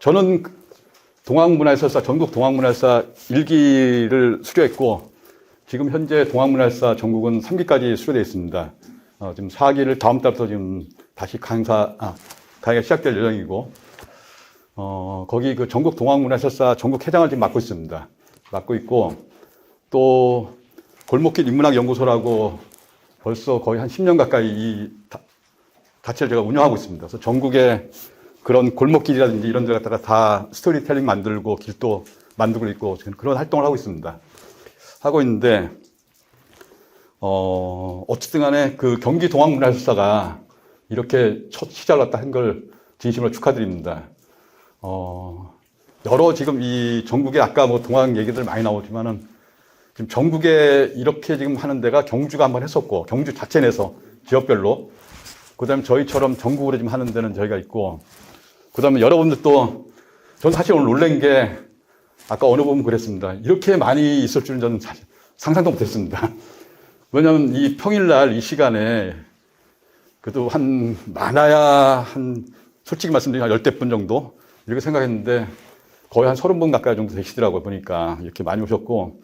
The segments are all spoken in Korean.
저는 동학문화해설사, 전국 동학문화해설사 1기를 수료했고, 지금 현재 동학문화해설사 전국은 3기까지 수료되어 있습니다. 지금 4기를 다음 달부터 지금 다시 강의가 시작될 예정이고, 거기 그 전국 동학문화해설사 전국 회장을 지금 맡고 있습니다. 맡고 있고, 또 골목길 인문학연구소라고 벌써 거의 한 10년 가까이 이 자체를 제가 운영하고 있습니다. 그래서 전국에 그런 골목길이라든지 이런 데 갖다가 다 스토리텔링 만들고 길도 만들고 있고 그런 활동을 하고 있습니다. 하고 있는데, 어쨌든 간에 그 경기 동학문화해설사가 이렇게 첫 시작을 했다 한 걸 진심으로 축하드립니다. 여러 지금 이 전국에 아까 뭐 동학 얘기들 많이 나오지만은 지금 전국에 이렇게 지금 하는 데가 경주가 한번 했었고, 경주 자체 내에서 지역별로, 그 다음에 저희처럼 전국으로 지금 하는 데는 저희가 있고, 그 다음에 여러분들도, 저는 사실 오늘 놀란 게, 아까 어느 부분 그랬습니다. 이렇게 많이 있을 줄은 저는 사실 상상도 못했습니다. 왜냐하면 이 평일날 이 시간에, 그래도 많아야 솔직히 말씀드리면 한 10대 분 정도? 이렇게 생각했는데, 거의 한 30분 가까이 정도 되시더라고요, 보니까. 이렇게 많이 오셨고,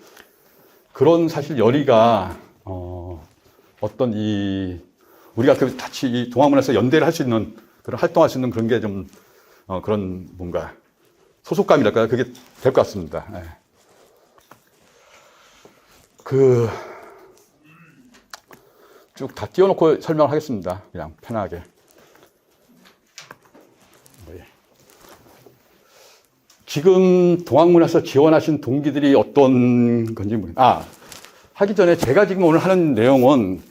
그런 사실 열의가, 어떤 우리가 같이 이 동학문화에서 연대를 할 수 있는, 그런 활동할 수 있는 그런 게 좀, 그런 뭔가, 소속감이랄까요? 그게 될 것 같습니다. 네. 쭉 다 띄워놓고 설명을 하겠습니다. 그냥 편하게. 지금 동학문화에서 지원하신 동기들이 어떤 건지 하기 전에 제가 지금 오늘 하는 내용은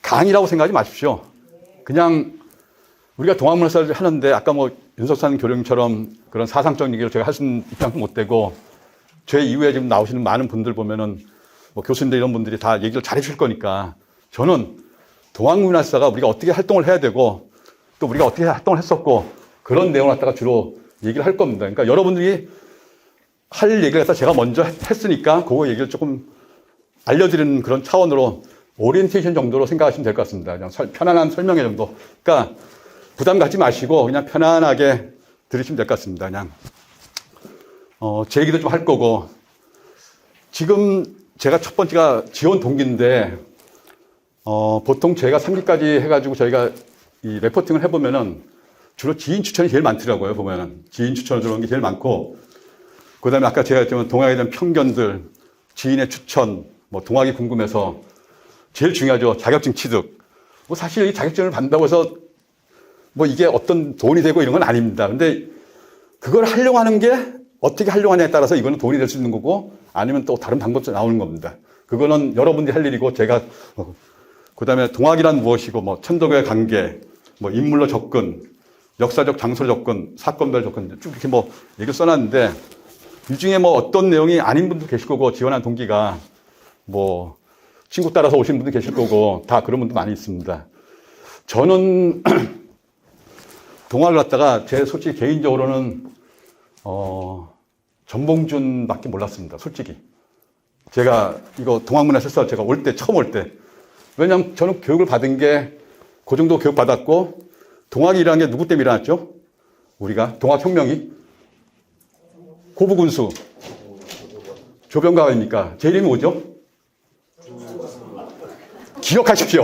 강의라고 생각하지 마십시오. 그냥 우리가 동학문화사를 하는데 아까 뭐 윤석산 교령처럼 그런 사상적 얘기를 제가 할 수 있는 입장도 못 되고, 제 이후에 지금 나오시는 많은 분들 보면은 뭐 교수님들 이런 분들이 다 얘기를 잘 해주실 거니까, 저는 동학문화사가 우리가 어떻게 활동을 해야 되고 또 우리가 어떻게 활동을 했었고 그런 내용을 갖다가 주로 얘기를 할 겁니다. 그러니까 여러분들이 할 얘기를 갖다 제가 먼저 했으니까 그거 얘기를 조금 알려드리는 그런 차원으로 오리엔테이션 정도로 생각하시면 될 것 같습니다. 그냥 편안한 설명회 정도. 그러니까 부담 갖지 마시고 그냥 편안하게 들으시면 될 것 같습니다. 그냥 제 얘기도 좀 할 거고, 지금 제가 첫 번째가 지원 동기인데, 보통 제가 3기까지 해가지고 저희가 이 레포팅을 해보면은 주로 지인 추천이 제일 많더라고요. 보면은 지인 추천을 주는 게 제일 많고, 그 다음에 아까 제가 했지만 동학에 대한 편견들, 지인의 추천, 뭐 동학이 궁금해서 제일 중요하죠. 자격증 취득. 뭐 사실 이 자격증을 받는다고 해서 뭐 이게 어떤 돈이 되고 이런 건 아닙니다. 근데 그걸 하려고 하는 게 어떻게 하려고 하냐에 따라서 이거는 돈이 될 수 있는 거고, 아니면 또 다른 방법도 나오는 겁니다. 그거는 여러분들이 할 일이고, 제가 그 다음에 동학이란 무엇이고, 뭐 천도교의 관계, 뭐 인물로 접근, 역사적 장소로 접근, 사건별 접근, 쭉 이렇게 뭐 얘기를 써놨는데, 이 중에 뭐 어떤 내용이 아닌 분도 계실 거고, 지원한 동기가 뭐 친구 따라서 오신 분도 계실 거고, 다 그런 분도 많이 있습니다. 저는 동학을 갖다가 제 솔직히 개인적으로는 전봉준밖에 몰랐습니다. 솔직히. 제가 이거 동학문화해설사 제가 처음 올 때. 왜냐면 저는 교육을 받은 게 그 정도 교육 받았고, 동학이 일어난 게 누구 때문에 일어났죠? 우리가 동학혁명이 고부군수 조병가 아닙니까? 제 이름이 뭐죠? 기억하십시오.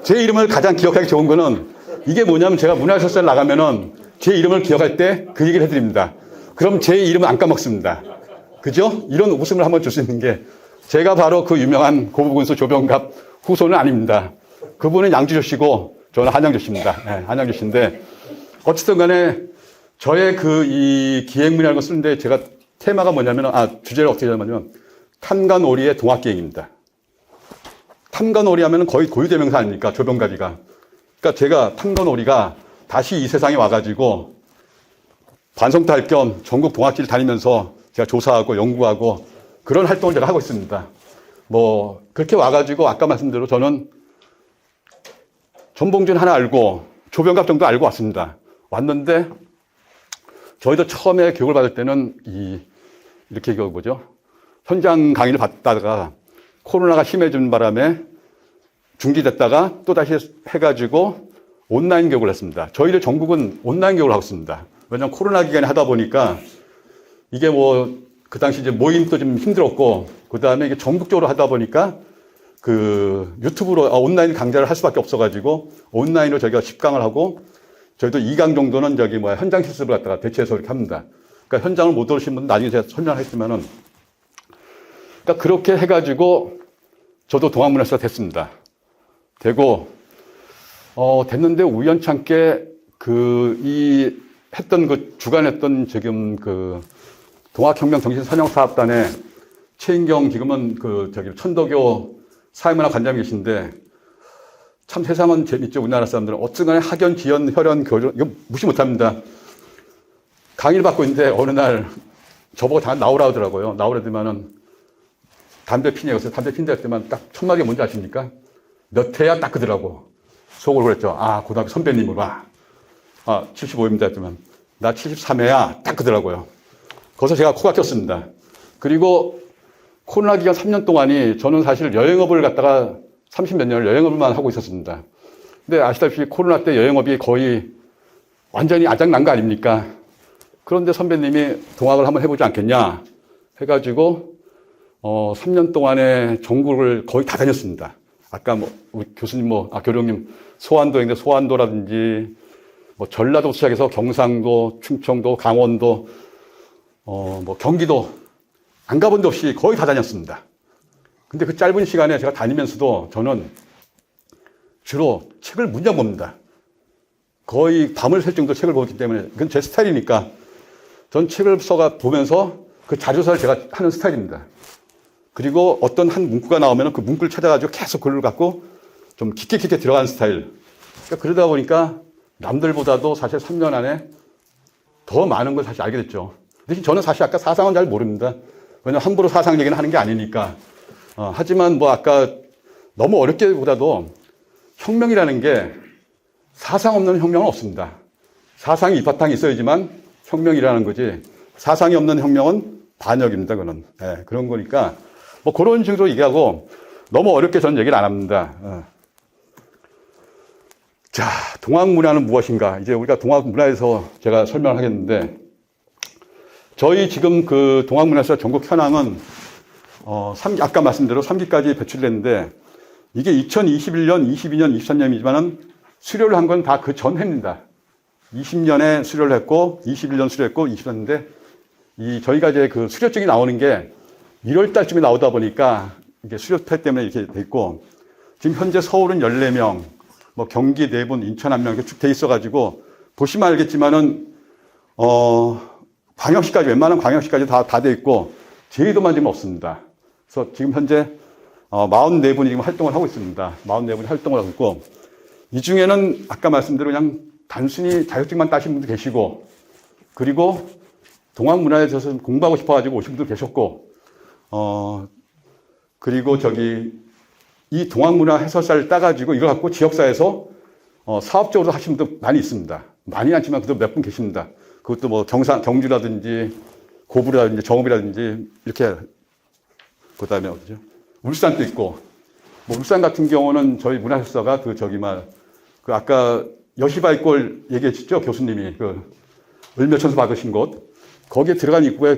제 이름을 가장 기억하기 좋은 거는 이게 뭐냐면, 제가 문화해설사를 나가면은 제 이름을 기억할 때 그 얘기를 해드립니다. 그럼 제 이름은 안 까먹습니다. 그죠? 이런 웃음을 한번 줄 수 있는 게, 제가 바로 그 유명한 고부군수 조병갑 후손은 아닙니다. 그분은 양주조씨고 저는 한양조씨입니다. 네, 한양조씨인데, 어쨌든 간에 저의 이 기획문이라는 걸 쓰는데 제가 테마가 뭐냐면, 주제를 어떻게 하냐면 탐관오리의 동학기행입니다. 탐관오리 하면 거의 고유대명사 아닙니까? 조병갑이가. 그러니까 제가 탐관오리가 다시 이 세상에 와가지고 반성도 할 겸 전국 동학지를 다니면서 제가 조사하고 연구하고 그런 활동을 제가 하고 있습니다. 뭐 그렇게 와가지고 아까 말씀대로 저는 전봉준 하나 알고 조병갑 정도 알고 왔습니다. 왔는데 저희도 처음에 교육을 받을 때는 이렇게 현장 강의를 받다가 코로나가 심해진 바람에 중지됐다가 또 다시 해가지고 온라인 교육을 했습니다. 저희들 전국은 온라인 교육을 하고 있습니다. 왜냐면 코로나 기간에 하다 보니까 이게 뭐 그 당시 이제 모임도 좀 힘들었고, 그 다음에 이게 전국적으로 하다 보니까 그 유튜브로 온라인 강좌를 할 수밖에 없어가지고 온라인으로 저희가 10강을 하고, 저희도 2강 정도는 저기 뭐야 현장 실습을 갖다가 대체해서 이렇게 합니다. 그러니까 현장을 못 오신 분은 나중에 제가 설명했지만은, 그러니까 그렇게 해가지고 저도 동학문화사 됐습니다. 되고 됐는데 우연찮게 주관했던 지금 동학혁명 정신선영사업단에 최인경 지금은 천도교 사회문화 관장이 계신데, 참 세상은 재밌죠. 우리나라 사람들은 어쨌간에 학연, 지연, 혈연, 교련 이거 무시 못합니다. 강의를 받고 있는데 어느 날 저보고 다 나오라 하더라고요. 나오라 하더만은 담배 피냐고 해서 담배 핀다 했더만 딱 첫 마디가 뭔지 아십니까? 몇 회야? 딱 그러더라고. 속으로 그랬죠. 고등학교 선배님으로 와. 75입니다 했더만 나 73회야. 딱 그러더라고요. 거기서 제가 코가 꼈습니다. 그리고 코로나 기간 3년 동안이 저는 사실 여행업을 갖다가 30몇 년을 여행업만 하고 있었습니다. 근데 아시다시피 코로나 때 여행업이 거의 완전히 아작난 거 아닙니까? 그런데 선배님이 동학을 한번 해보지 않겠냐 해가지고 3년 동안에 전국을 거의 다 다녔습니다. 아까 우리 교수님 교령님 소환도인데 소환도라든지 전라도 시작해서 경상도, 충청도, 강원도, 경기도 안 가본 데 없이 거의 다 다녔습니다. 근데 그 짧은 시간에 제가 다니면서도 저는 주로 책을 문장 봅니다. 거의 밤을 샐 정도 책을 보기 때문에 그건 제 스타일이니까 전 책을 보면서 그 자료사를 제가 하는 스타일입니다. 그리고 어떤 한 문구가 나오면 그 문구를 찾아가지고 계속 글을 갖고 좀 깊게 들어가는 스타일. 그러니까 그러다 보니까 남들보다도 사실 3년 안에 더 많은 걸 사실 알게 됐죠. 대신 저는 사실 아까 사상은 잘 모릅니다. 왜냐면 함부로 사상 얘기는 하는 게 아니니까. 하지만 아까 너무 어렵게 보다도 혁명이라는 게 사상 없는 혁명은 없습니다. 사상이 입바탕이 있어야지만 혁명이라는 거지. 사상이 없는 혁명은 반역입니다. 그건. 그런 거니까 그런 식으로 얘기하고 너무 어렵게 저는 얘기를 안 합니다. 자, 동학문화는 무엇인가? 이제 우리가 동학문화에서 제가 설명을 하겠는데, 저희 지금 그 동학문화사 전국 현황은 아까 말씀대로 3기까지 배출됐는데, 이게 2021년, 22년, 23년이지만은 수료를 한 건 다 그 전해입니다. 20년에 수료를 했고, 21년 수료했고, 23년인데, 저희가 이제 그 수료증이 나오는 게 1월 달쯤에 나오다 보니까 이게 수료패 때문에 이렇게 돼 있고, 지금 현재 서울은 14명, 경기 4분, 인천 1명 이렇게 쭉 돼 있어가지고, 보시면 알겠지만은, 광역시까지, 웬만한 광역시까지 다 돼 있고, 제주도만 지금 없습니다. 그래서 지금 현재 44분이 지금 활동을 하고 있습니다. 44분이 활동을 하고 있고, 이 중에는 아까 말씀대로 그냥 단순히 자격증만 따신 분도 계시고, 그리고 동학문화에 대해서 공부하고 싶어가지고 오신 분도 계셨고, 그리고 이 동학문화 해설사를 따가지고 이걸 갖고 지역사에서 사업적으로 하시는 분도 많이 있습니다. 많이 않지만 그래도 몇 분 계십니다. 그것도 경주라든지 고부라든지 정읍이라든지 이렇게, 그 다음에 어디죠? 울산도 있고, 울산 같은 경우는 저희 문화해설사가 아까 여시바이골 얘기했죠? 교수님이 을묘천수 받으신 곳. 거기에 들어간 입구에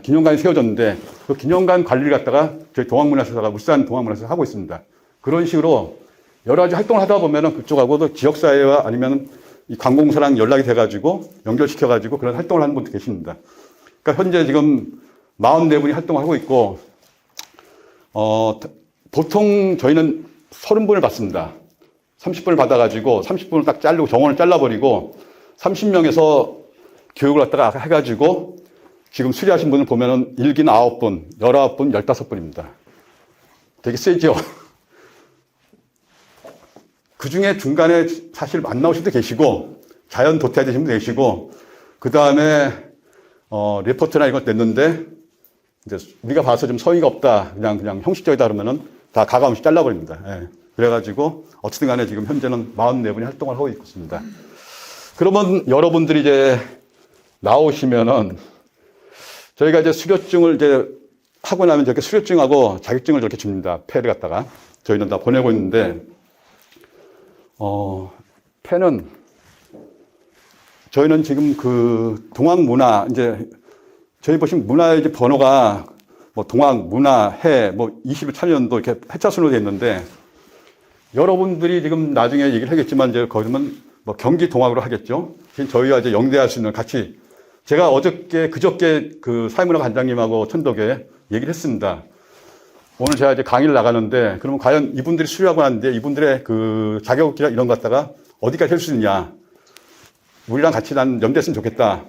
기념관이 세워졌는데, 그 기념관 관리를 갖다가 저희 동학문화사가 울산 동학문화사가 하고 있습니다. 그런 식으로 여러 가지 활동을 하다 보면은 그쪽하고도 지역사회와 아니면 이 관공서랑 연락이 돼가지고 연결시켜가지고 그런 활동을 하는 분도 계십니다. 그러니까 현재 지금 44분이 활동을 하고 있고, 보통 저희는 30분을 받습니다. 30분을 받아가지고 30분을 딱 정원을 잘라버리고 30명에서 교육을 갖다가 해가지고 지금 수리하신 분을 보면은 1기는 9분, 19분, 15분입니다. 되게 세죠? 그 중에 중간에 사실 안 나오신 분도 계시고, 자연 도태되신 분도 계시고, 그 다음에, 리포트나 이것 냈는데, 이제 우리가 봐서 좀 성의가 없다, 그냥 형식적이다 그러면은 다 가감없이 잘라버립니다. 예. 그래가지고, 어쨌든 간에 지금 현재는 44분이 활동을 하고 있습니다. 그러면 여러분들이 이제 나오시면은, 저희가 이제 수료증을 이제 하고 나면 저렇게 수료증하고 자격증을 저렇게 줍니다. 패를 갖다가. 저희는 다 보내고 있는데, 패는 저희는 지금 그 동학 문화, 이제 저희 보시면 문화의 이제 번호가 뭐 동학, 문화, 해, 뭐 21년도 이렇게 해차순으로 되어 있는데 여러분들이 지금 나중에 얘기를 하겠지만 이제 거기면 뭐 경기 동학으로 하겠죠. 지금 저희와 이제 영대할 수 있는 같이 제가 그저께 그 사회문화 관장님하고 천덕에 얘기를 했습니다. 오늘 제가 이제 강의를 나가는데 그러면 과연 이분들이 수료하고 나는데 이분들의 그 자격이나 이런 것 갖다가 어디까지 할 수 있느냐. 우리랑 같이 난 연대했으면 좋겠다.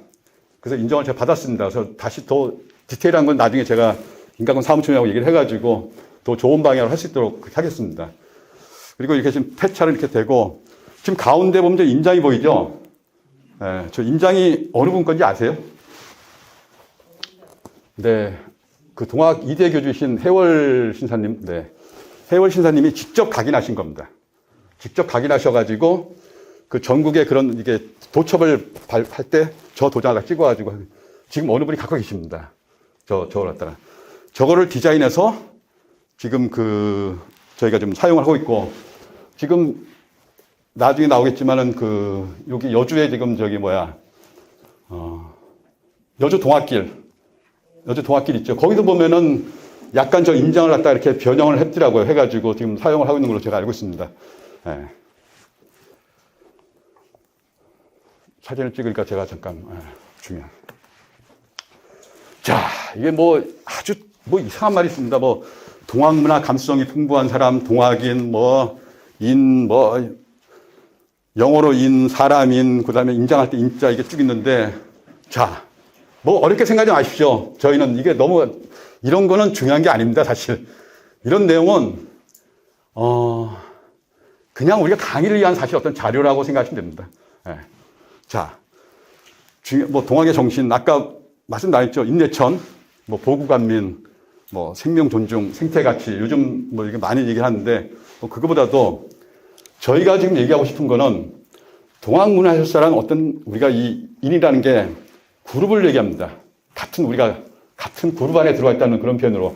그래서 인정을 제가 받았습니다. 그래서 다시 더 디테일한 건 나중에 제가 인간권 사무총장하고 얘기를 해가지고 더 좋은 방향으로 할 수 있도록 하겠습니다. 그리고 이렇게 지금 폐차는 이렇게 되고 지금 가운데 보면 이제 인장이 보이죠? 네, 저 인장이 어느 분 건지 아세요? 네. 그 동학 2대 교주이신 해월 신사님, 네. 해월 신사님이 직접 각인하신 겁니다. 직접 각인하셔가지고 그 전국에 그런 이게 도첩을 할 때 저 도장을 찍어가지고 지금 어느 분이 갖고 계십니다. 저걸 갖다가. 저거를 디자인해서 지금 그 저희가 좀 사용을 하고 있고 지금 나중에 나오겠지만은 그 여기 여주에 지금 저기 여주 동학길 있죠. 거기도 보면은 약간 저 인장을 갖다 이렇게 변형을 했더라고요. 해가지고 지금 사용을 하고 있는 걸로 제가 알고 있습니다. 네. 사진을 찍으니까 제가 잠깐 중요한. 자, 이게 뭐 아주 뭐 이상한 말이 있습니다. 뭐 동학문화 감수성이 풍부한 사람, 동학인, 영어로 사람인, 그 다음에 인장할 때 인자 이게 쭉 있는데, 자, 뭐 어렵게 생각하지 마십시오. 저희는 이게 너무, 이런 거는 중요한 게 아닙니다, 사실. 이런 내용은, 그냥 우리가 강의를 위한 사실 어떤 자료라고 생각하시면 됩니다. 네. 자, 동학의 정신, 아까 말씀 나왔죠. 인내천, 보구간민, 생명 존중, 생태 가치, 요즘 이렇게 많이 얘기하는데, 그거보다도 저희가 지금 얘기하고 싶은 거는 동학문화해설사라는 어떤 우리가 이 인이라는 게 그룹을 얘기합니다. 같은 그룹 안에 들어와 있다는 그런 표현으로.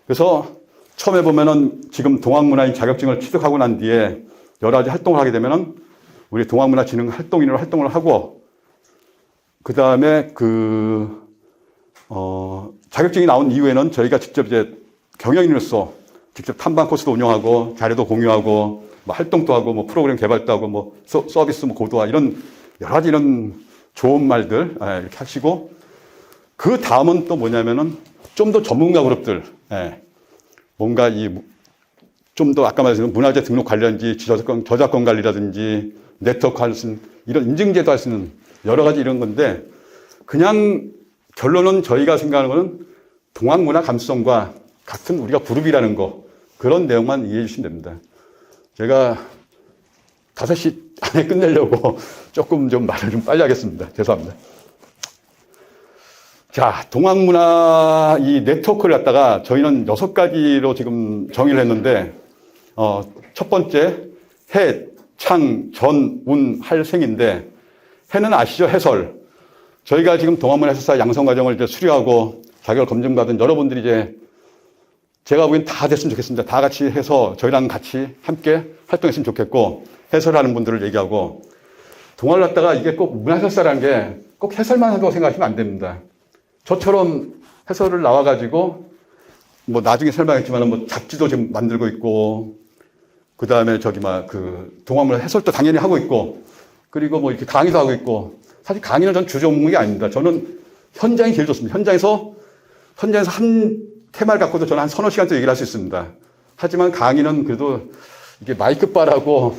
그래서 처음에 보면은 지금 동학문화인 자격증을 취득하고 난 뒤에 여러 가지 활동을 하게 되면은 우리 동학문화진흥 활동인으로 활동을 하고 그 다음에 자격증이 나온 이후에는 저희가 직접 이제 경영인으로서 직접 탐방 코스도 운영하고 자료도 공유하고 활동도 하고 프로그램 개발도 하고 서비스 고도화 이런 여러 가지 이런 좋은 말들 이렇게 하시고 그 다음은 또 뭐냐면은 좀 더 전문가 그룹들 뭔가 좀 더 아까 말씀드린 문화재 등록 관련지 저작권 관리라든지 네트워크 할 수 있는 이런 인증제도 할 수 있는 여러 가지 이런 건데 그냥 결론은 저희가 생각하는 거는 동학문화 감수성과 같은 우리가 그룹이라는 거 그런 내용만 이해해 주시면 됩니다. 제가 5시 안에 끝내려고 조금 좀 말을 좀 빨리 하겠습니다. 죄송합니다. 자, 동학문화 이 네트워크를 갖다가 저희는 6가지로 지금 정의를 했는데, 첫 번째, 해, 창, 전, 운, 할, 생인데, 해는 아시죠? 해설. 저희가 지금 동학문화 해설사 양성과정을 이제 수료하고 자격을 검증받은 여러분들이 이제 제가 보기엔 다 됐으면 좋겠습니다. 다 같이 해서 저희랑 같이 함께 활동했으면 좋겠고, 해설하는 분들을 얘기하고, 동화를 갖다가 이게 꼭 문화해설사라는 게 꼭 해설만 한다고 생각하시면 안 됩니다. 저처럼 해설을 나와가지고, 나중에 설명했지만 잡지도 지금 만들고 있고, 그 다음에 동화문화 해설도 당연히 하고 있고, 그리고 이렇게 강의도 하고 있고, 사실 강의는 전 주제 업무가 아닙니다. 저는 현장이 제일 좋습니다. 현장에서 한 테마를 갖고도 저는 한 서너 시간 또 얘기를 할 수 있습니다. 하지만 강의는 그래도 이게 마이크빨하고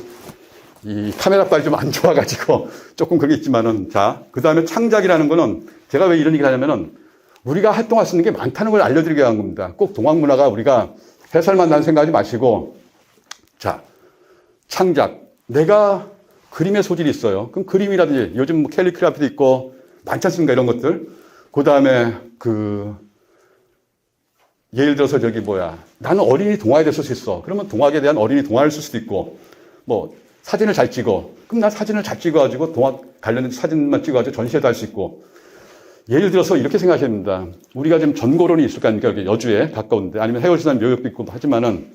이 카메라빨이 좀 안 좋아가지고 조금 그런 게 있지만은 자, 그 다음에 창작이라는 거는 제가 왜 이런 얘기를 하냐면은 우리가 활동할 수 있는 게 많다는 걸 알려드리기 위한 겁니다. 꼭 동학문화가 우리가 해설만 난 생각하지 마시고 자, 창작. 내가 그림의 소질이 있어요. 그럼 그림이라든지 요즘 캘리그라피도 있고 많지 않습니까? 이런 것들. 그 다음에 예를 들어서 나는 어린이 동화에 쓸 수 있어. 그러면 동학에 대한 어린이 동화를 쓸 수도 있고, 사진을 잘 찍어. 그럼 난 사진을 잘 찍어가지고 동학 관련된 사진만 찍어가지고 전시회도 할 수 있고. 예를 들어서 이렇게 생각하셔야 됩니다. 우리가 지금 전고론이 있을 거 아닙니까? 여기 여주에 가까운데. 아니면 해월시산 묘역도 있고 하지만은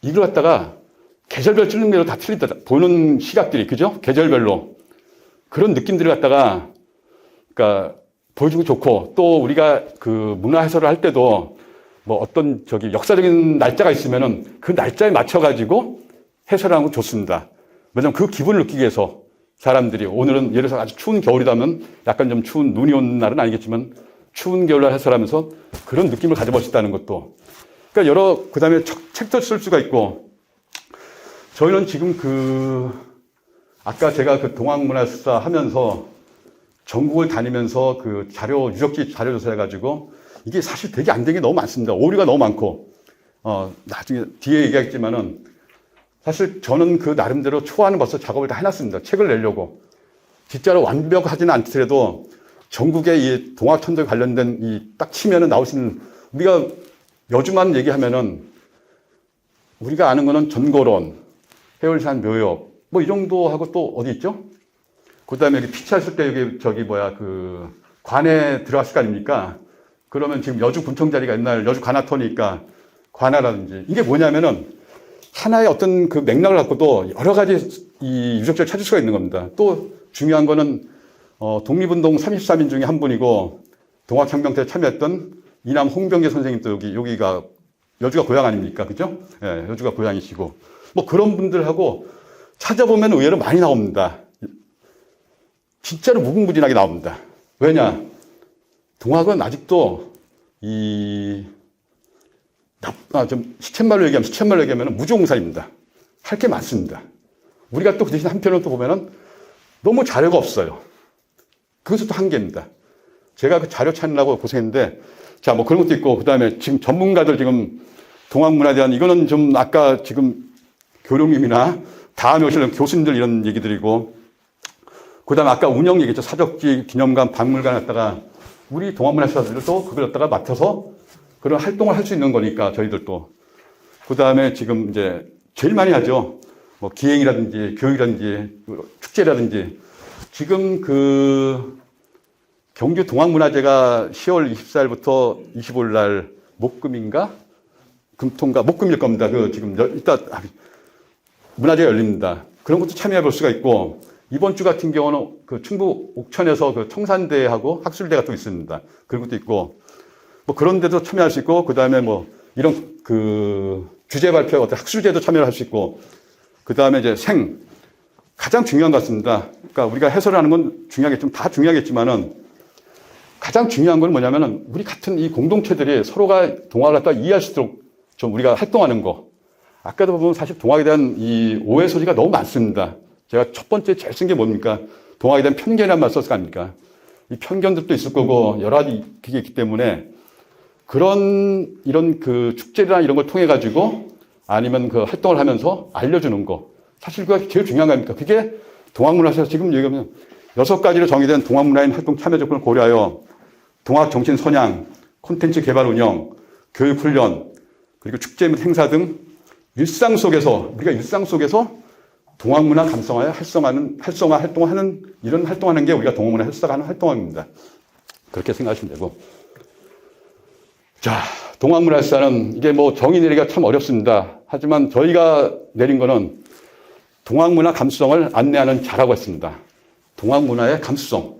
이걸 갖다가 계절별 찍는 대로 다 틀리다. 보는 시각들이, 그죠? 계절별로. 그런 느낌들을 갖다가, 그러니까, 보여주고 좋고, 또 우리가 그 문화 해설을 할 때도 뭐 어떤 역사적인 날짜가 있으면은 그 날짜에 맞춰가지고 해설하는 거 좋습니다. 왜냐면 그 기분을 느끼기 위해서 사람들이 오늘은 예를 들어서 아주 추운 겨울이라면 약간 좀 추운 눈이 오는 날은 아니겠지만 추운 겨울날 해설하면서 그런 느낌을 가져볼 수 있다는 것도. 그러니까 그 다음에 책도 쓸 수가 있고, 저희는 지금 아까 제가 그 동학문화사 하면서 전국을 다니면서 그 유적지 자료 조사해가지고 이게 사실 되게 안 된 게 너무 많습니다. 오류가 너무 많고, 나중에 뒤에 얘기하겠지만은 사실 저는 그 나름대로 초안은 벌써 작업을 다 해놨습니다. 책을 내려고. 진짜로 완벽하지는 않더라도 전국의 이 동학천도 관련된 딱 치면은 나올 수 있는, 우리가 여주만 얘기하면은 우리가 아는 거는 전거론, 해월산 묘역, 뭐 이 정도 하고 또 어디 있죠? 그 다음에 여기 피치했을 때 여기 관에 들어갔을 거 아닙니까? 그러면 지금 여주 군청 자리가 옛날 여주 관아터니까 관아라든지, 이게 뭐냐면은 하나의 어떤 그 맥락을 갖고도 여러 가지 이 유적지를 찾을 수가 있는 겁니다. 또 중요한 거는 독립운동 33인 중에 한 분이고 동학혁명 때 참여했던 이남 홍병계 선생님도 여기가 여주가 고향 아닙니까? 그죠? 예, 여주가 고향이시고 뭐 그런 분들하고 찾아보면 의외로 많이 나옵니다. 진짜로 무궁무진하게 나옵니다. 왜냐? 동학은 아직도 좀 시쳇말로 얘기하면 무주공사입니다. 할 게 많습니다. 우리가 또 그 대신 한편으로 또 보면은 너무 자료가 없어요. 그것도 또 한계입니다. 제가 그 자료 찾느라고 고생했는데, 자, 뭐 그런 것도 있고, 그 다음에 지금 전문가들 지금 동학문화에 대한, 이거는 좀 아까 지금 교룡님이나 다음에 오실 교수님들 이런 얘기들이고, 그 다음에 아까 운영 얘기했죠. 사적지, 기념관, 박물관 갖다가 우리 동학문화사들도 그걸 갖다가 맡아서 그런 활동을 할 수 있는 거니까, 저희들도. 그 다음에 지금 이제 제일 많이 하죠. 뭐 기행이라든지 교육이라든지 축제라든지. 지금 경주 동학문화제가 10월 24일부터 25일 날 목금인가? 금토인가? 목금일 겁니다. 지금 이따 문화제가 열립니다. 그런 것도 참여해 볼 수가 있고, 이번 주 같은 경우는 충북 옥천에서 청산대하고 학술대가 또 있습니다. 그런 것도 있고, 뭐 그런 데도 참여할 수 있고, 그 다음에 뭐 이런 주제 발표 어떤 학술제도 참여를 할 수 있고, 그 다음에 이제 가장 중요한 것 같습니다. 그러니까 우리가 해설하는 건 다 중요하겠지만은 가장 중요한 건 뭐냐면은 우리 같은 이 공동체들이 서로가 동학을 갖다 이해할 수 있도록 좀 우리가 활동하는 거. 아까도 보면 사실 동학에 대한 이 오해 소지가 너무 많습니다. 제가 첫 번째 제일 쓴 게 뭡니까? 동학에 대한 편견이라는 말 썼을 거 아닙니까? 이 편견들도 있을 거고 여러 가지 그게 있기 때문에 이런 축제나 이런 걸 통해 가지고 아니면 활동을 하면서 알려주는 거. 사실 그게 제일 중요한 거 아닙니까? 그게 동학문화에서 지금 얘기하면 6가지로 정의된 동학문화인 활동 참여 조건을 고려하여 동학 정신 선양, 콘텐츠 개발 운영, 교육 훈련, 그리고 축제 및 행사 등 우리가 일상 속에서 동학문화 감성화에 활성화 활동하는, 이런 활동하는 게 우리가 동학문화 활성화하는 활동입니다. 그렇게 생각하시면 되고. 자, 동학문화사는 이게 뭐 정의 내리기가 참 어렵습니다. 하지만 저희가 내린 거는 동학문화 감수성을 안내하는 자라고 했습니다. 동학문화의 감수성.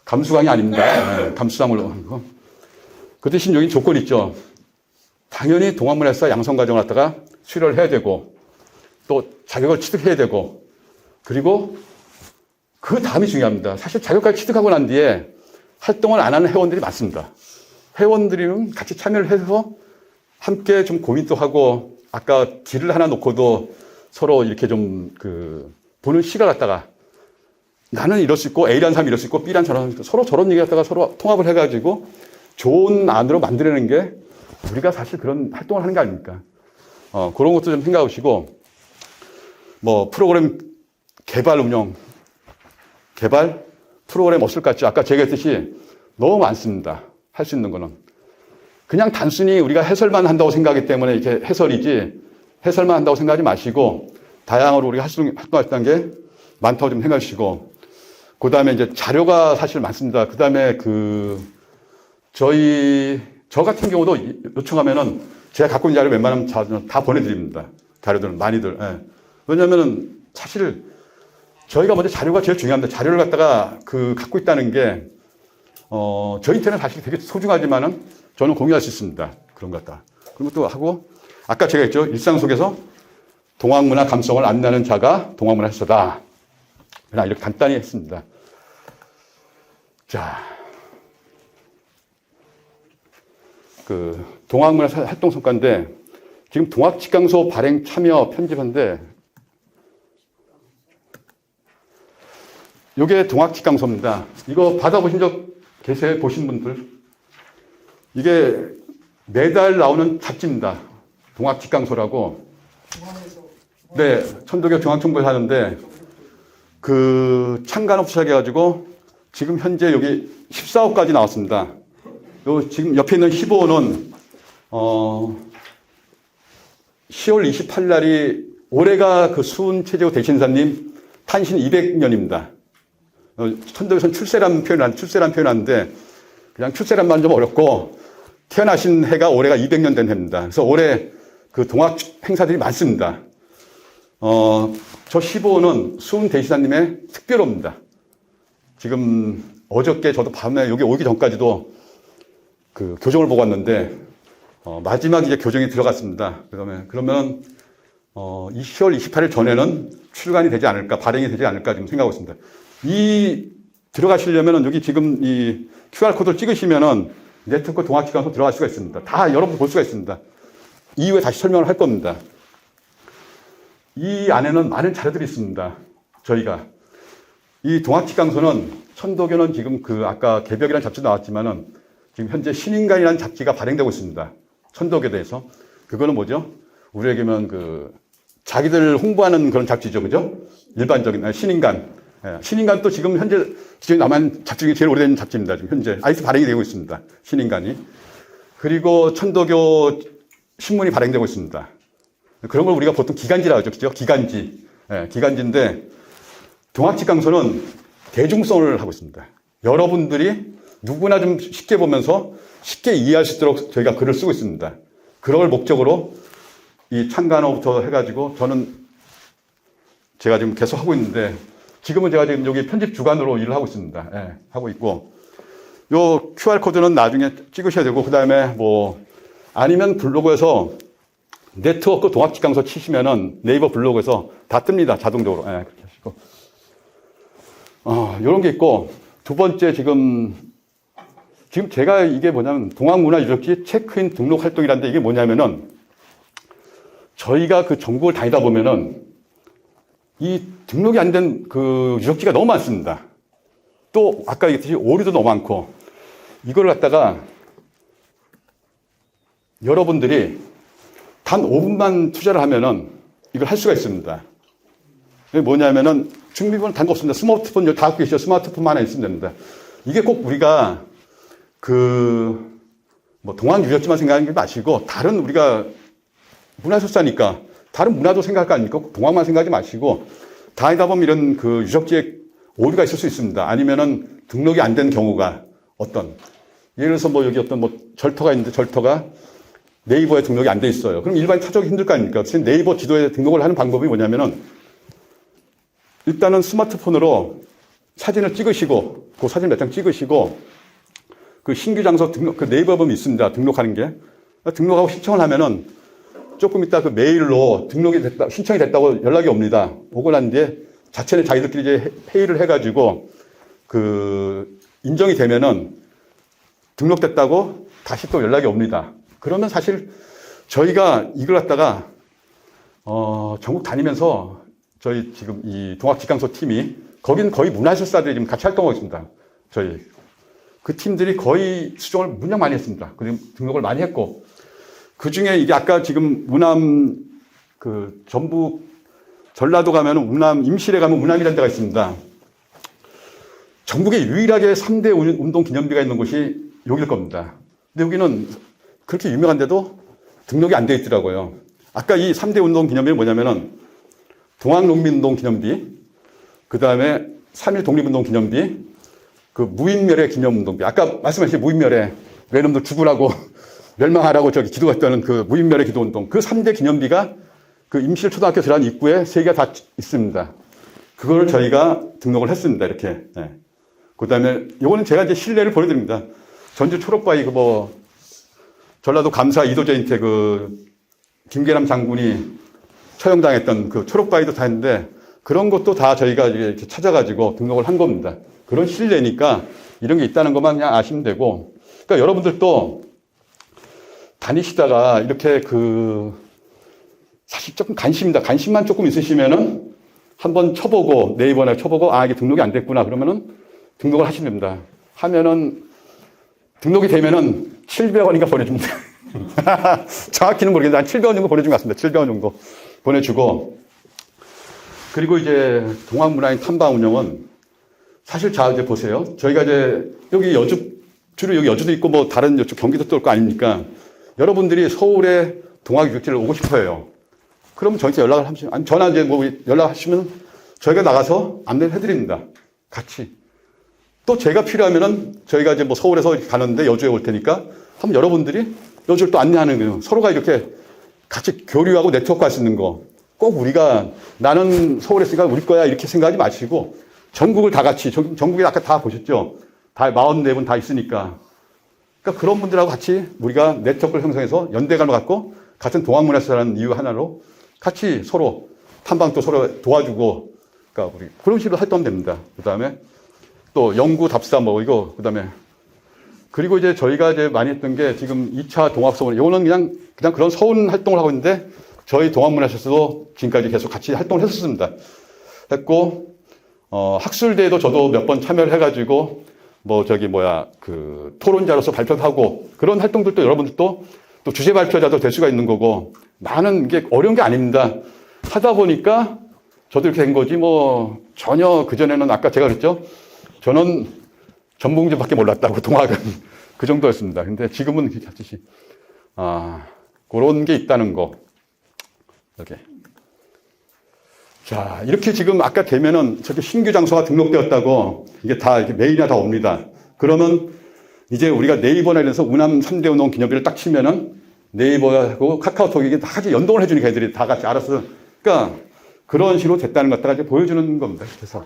감수광이 아닙니다. 네, 감수성으로. 그 대신 여기 조건이 있죠. 당연히 동학문화사 양성과정을 갖다가 수료를 해야 되고, 또 자격을 취득해야 되고, 그리고 그 다음이 중요합니다. 사실 자격까지 취득하고 난 뒤에 활동을 안 하는 회원들이 많습니다. 회원들이는 같이 참여를 해서 함께 좀 고민도 하고, 아까 길을 하나 놓고도 서로 이렇게 좀 보는 시각 갖다가 나는 이럴 수 있고 A라는 사람이 이럴 수 있고 B라는 저런 서로 저런 얘기 갖다가 서로 통합을 해가지고 좋은 안으로 만들어내는 게 우리가 사실 그런 활동을 하는 거 아닙니까? 그런 것도 좀 생각해 보시고, 뭐 프로그램 개발 프로그램 없을 것 같죠? 아까 제가 했듯이 너무 많습니다. 할 수 있는 거는. 그냥 단순히 우리가 해설만 한다고 생각하기 때문에 이렇게 해설만 한다고 생각하지 마시고, 다양으로 우리가 활동할 수 있는 게 많다고 좀 생각해 주시고, 그 다음에 이제 자료가 사실 많습니다. 그 다음에 저 같은 경우도 요청하면은 제가 갖고 있는 자료 웬만하면 다 보내드립니다. 자료들은 많이들. 예. 왜냐면은 사실 저희가 먼저 자료가 제일 중요합니다. 자료를 갖다가 갖고 있다는 게, 저희한테는 사실 되게 소중하지만은 저는 공유할 수 있습니다. 그런 것 같다. 그리고 또 하고, 아까 제가 했죠. 일상 속에서 동학문화 감성을 안내하는 자가 동학문화 해설사다. 그냥 이렇게 간단히 했습니다. 자, 동학문화 활동 성과인데, 지금 동학직강소 발행 참여 편집인데, 요게 동학직강소입니다. 이거 받아보신 적 계세요? 보신 분들? 이게 매달 나오는 잡지입니다. 동학직강소라고. 네, 천도교 중앙정부에서 하는데, 창간업 시작해가지고, 지금 현재 여기 14호까지 나왔습니다. 요 지금 옆에 있는 15호는, 10월 28일 날이 올해가 수은 최재호 대신사님 탄신 200년입니다. 천도교에서는 출세란 표현하는데, 그냥 출세란만 좀 어렵고, 태어나신 해가 올해가 200년 된 해입니다. 그래서 올해 동학 행사들이 많습니다. 저 15호는 수은 대신사님의 특별호입니다. 지금 어저께 저도 밤에 여기 오기 전까지도 교정을 보고 왔는데, 마지막 이제 교정이 들어갔습니다. 그러면, 이 10월 28일 전에는 출간이 되지 않을까, 발행이 되지 않을까 지금 생각하고 있습니다. 들어가시려면은 여기 지금 이 QR코드를 찍으시면은 네트워크 동학직강소 들어갈 수가 있습니다. 다 여러분 볼 수가 있습니다. 이후에 다시 설명을 할 겁니다. 이 안에는 많은 자료들이 있습니다. 저희가. 이 동학직강소는, 천도교는 지금 아까 개벽이라는 잡지 나왔지만은 지금 현재 신인간이라는 잡지가 발행되고 있습니다. 천도교에 대해서. 그거는 뭐죠? 우리에게는 자기들 홍보하는 그런 잡지죠. 그죠? 일반적인, 신인간. 신인간 또 지금 현재 기존에 남은 잡지 중에 제일 오래된 잡지입니다. 지금 현재. 아직도 발행이 되고 있습니다. 신인간이. 그리고 천도교 신문이 발행되고 있습니다. 그런 걸 우리가 보통 기간지라고 하죠. 그죠? 기간지. 기간지인데, 동학직강소는 대중성을 하고 있습니다. 여러분들이 누구나 좀 쉽게 보면서 쉽게 이해할 수 있도록 저희가 글을 쓰고 있습니다. 그걸 목적으로 이 창간호부터 해가지고 제가 지금 계속 하고 있는데, 지금은 제가 지금 여기 편집 주간으로 일을 하고 있습니다. 하고 있고, 요 QR코드는 나중에 찍으셔야 되고, 그 다음에 아니면 블로그에서 네트워크 동학직강소 치시면은 네이버 블로그에서 다 뜹니다. 자동적으로. 그렇게 하시고. 요런 게 있고, 두 번째 지금 제가 이게 뭐냐면, 동학문화유적지 체크인 등록 활동이라는데 이게 뭐냐면은, 저희가 전국을 다니다 보면은, 이 등록이 안 된 유적지가 너무 많습니다. 또, 아까 얘기했듯이 오류도 너무 많고, 이걸 갖다가 여러분들이 단 5분만 투자를 하면은 이걸 할 수가 있습니다. 이게 뭐냐면은, 준비물은 단 거 없습니다. 스마트폰 다 갖고 계시죠? 스마트폰만 하나 있으면 됩니다. 이게 꼭 우리가 동학 유적지만 생각하는 게 마시고, 다른 우리가 문화설사니까 다른 문화도 생각할 거 아닙니까? 동학만 생각하지 마시고, 다니다 보면 이런 유적지에 오류가 있을 수 있습니다. 아니면은 등록이 안 된 경우가 예를 들어서 여기 절터가 있는데 절터가 네이버에 등록이 안 돼 있어요. 그럼 일반 타족이 힘들 거 아닙니까? 그래서 네이버 지도에 등록을 하는 방법이 뭐냐면은, 일단은 스마트폰으로 사진을 찍으시고, 그 사진 몇 장 찍으시고, 신규 장소 네이버 보면 있습니다. 등록하는 게. 등록하고 신청을 하면은, 조금 이따 메일로 신청이 됐다고 연락이 옵니다. 오고 난 뒤에 자체는 자기들끼리 이제 회의를 해가지고, 인정이 되면은 등록됐다고 다시 또 연락이 옵니다. 그러면 사실 저희가 이걸 갖다가, 전국 다니면서 저희 지금 이 동학직강소 팀이, 거긴 거의 문화해설사들이 지금 같이 활동하고 있습니다. 저희. 그 팀들이 거의 수정을 무척 많이 했습니다. 그리고 등록을 많이 했고, 그 중에 이게 아까 지금 전북 전라도 가면은 임실에 가면 운암이라는 데가 있습니다. 전국에 유일하게 3대 운동 기념비가 있는 곳이 여기일 겁니다. 근데 여기는 그렇게 유명한데도 등록이 안 돼 있더라고요. 아까 이 3대 운동 기념비는 뭐냐면은, 동학농민운동 기념비, 그 다음에 3.1 독립운동 기념비, 무인멸의 기념운동비. 아까 말씀하신 무인멸의, 외놈들 죽으라고, 멸망하라고 기도했다는 무인멸의 기도운동. 3대 기념비가 임실 초등학교 들어간 입구에 3개가 다 있습니다. 그걸 저희가 등록을 했습니다. 이렇게. 네. 그 다음에 요거는 제가 이제 실례를 보여드립니다. 전주 초록바위 전라도 감사 이도저인태 김계남 장군이 처형당했던 초록바위도 다 했는데 그런 것도 다 저희가 이렇게 찾아가지고 등록을 한 겁니다. 그런 실례니까 이런 게 있다는 것만 그냥 아시면 되고. 그러니까 여러분들도 다니시다가 이렇게 사실 조금 관심만 조금 있으시면은 한번 쳐보고 네이버나 쳐보고 이게 등록이 안 됐구나 그러면은 등록을 하시면 됩니다. 하면은 등록이 되면은 700원인가 보내줍니다. 정확히는 모르겠는데 한 700원 정도 보내준 것 같습니다. 700원 정도 보내주고. 그리고 이제 동학문화인 탐방운영은 사실 이제 보세요. 저희가 이제 여기 주로 여기 여주도 있고 뭐 다른 이쪽 경기도도 있고 아닙니까? 여러분들이 서울에 동학육지를 오고 싶어 해요. 그럼 저희한테 연락을 하시면, 아니, 전화 이제 연락하시면 저희가 나가서 안내를 해드립니다. 같이. 또 제가 필요하면은 저희가 이제 서울에서 가는데 여주에 올 테니까 한번 여러분들이 여주를 또 안내하는 거예요. 서로가 이렇게 같이 교류하고 네트워크 할 수 있는 거. 꼭 우리가 나는 서울에 있으니까 우리 거야 이렇게 생각하지 마시고 전국을 다 같이, 전국에 아까 다 보셨죠? 다 44분 다 있으니까. 그러니까 그런 분들하고 같이 우리가 네트워크를 형성해서 연대감을 갖고 같은 동학문화사라는 이유 하나로 같이 서로 탐방도 서로 도와주고, 그러니까 우리 그런 식으로 활동하면 됩니다. 그 다음에 또 연구 답사 그 다음에 그리고 이제 저희가 이제 많이 했던 게 지금 2차 동학서원, 이거는 그냥 그런 서운 활동을 하고 있는데 저희 동학문화사에서도 지금까지 계속 같이 활동을 했었습니다. 했고, 학술대회도 저도 몇 번 참여를 해가지고 토론자로서 발표도 하고 그런 활동들도 여러분들도 또 주제 발표자도 될 수가 있는 거고 많은 이게 어려운 게 아닙니다. 하다 보니까 저도 이렇게 된 거지 전혀 그전에는 아까 제가 그랬죠. 저는 전봉주밖에 몰랐다고 동학은 그 정도였습니다. 근데 지금은 같이 그런 게 있다는 거. 이렇게. 자, 이렇게 지금 아까 되면은 저렇게 신규 장소가 등록되었다고 이게 다 이렇게 메일이나 다 옵니다. 그러면 이제 우리가 네이버나 이래서 운암 3대 운동 기념비를 딱 치면은 네이버하고 카카오톡이 다 같이 연동을 해주니까 애들이 다 같이 알아서. 그러니까 그런 식으로 됐다는 것 갖다가 이제 보여주는 겁니다. 그래서.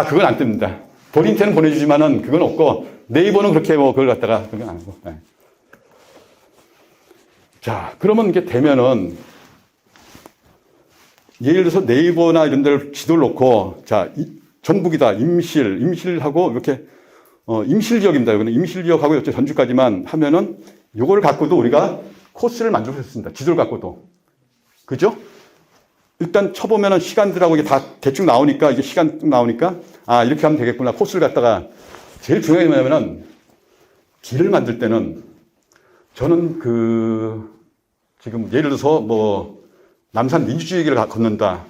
그건 안 뜹니다. 본인한테는 보내주지만은 그건 없고 네이버는 그렇게 그걸 갖다가 그건 안 하고. 네. 자, 그러면 이게 되면은 예를 들어서 네이버나 이런 데를 지도를 놓고 전북이다. 임실하고 이렇게 임실 지역입니다. 여기는 임실 지역하고 이렇게 전주까지만 하면은 요거를 갖고도 우리가 코스를 만들 수 있습니다. 지도를 갖고도. 그죠? 일단 쳐보면은 시간들하고 이게 다 대충 나오니까 이게 시간 나오니까 이렇게 하면 되겠구나. 코스를 갖다가 제일 중요한 게 뭐냐면은 길을 만들 때는 저는 지금 예를 들어서 남산 민주주의 길을 걷는다.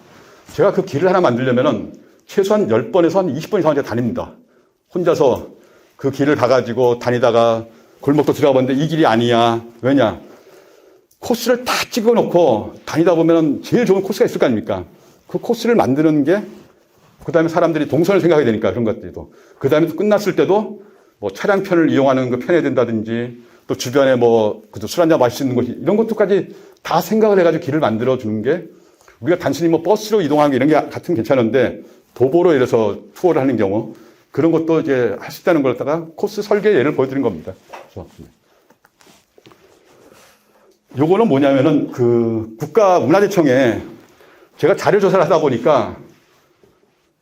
제가 그 길을 하나 만들려면은 최소한 10번에서 한 20번 이상 다닙니다. 혼자서 그 길을 가가지고 다니다가 골목도 들어가 봤는데 이 길이 아니야. 왜냐? 코스를 다 찍어 놓고 다니다 보면 제일 좋은 코스가 있을 거 아닙니까? 그 코스를 만드는 게, 그 다음에 사람들이 동선을 생각해야 되니까 그런 것들도. 그 다음에 끝났을 때도 차량편을 이용하는 거 편해야 된다든지 또 주변에 술 한잔 마실 수 있는 곳이 이런 것도까지 다 생각을 해가지고 길을 만들어 주는 게, 우리가 단순히 버스로 이동하는 게 이런 게 같으면 괜찮은데 도보로 이래서 투어를 하는 경우 그런 것도 이제 할 수 있다는 걸 갖다가 코스 설계 예를 보여드린 겁니다. 요거는 뭐냐면은 국가문화재청에 제가 자료조사를 하다 보니까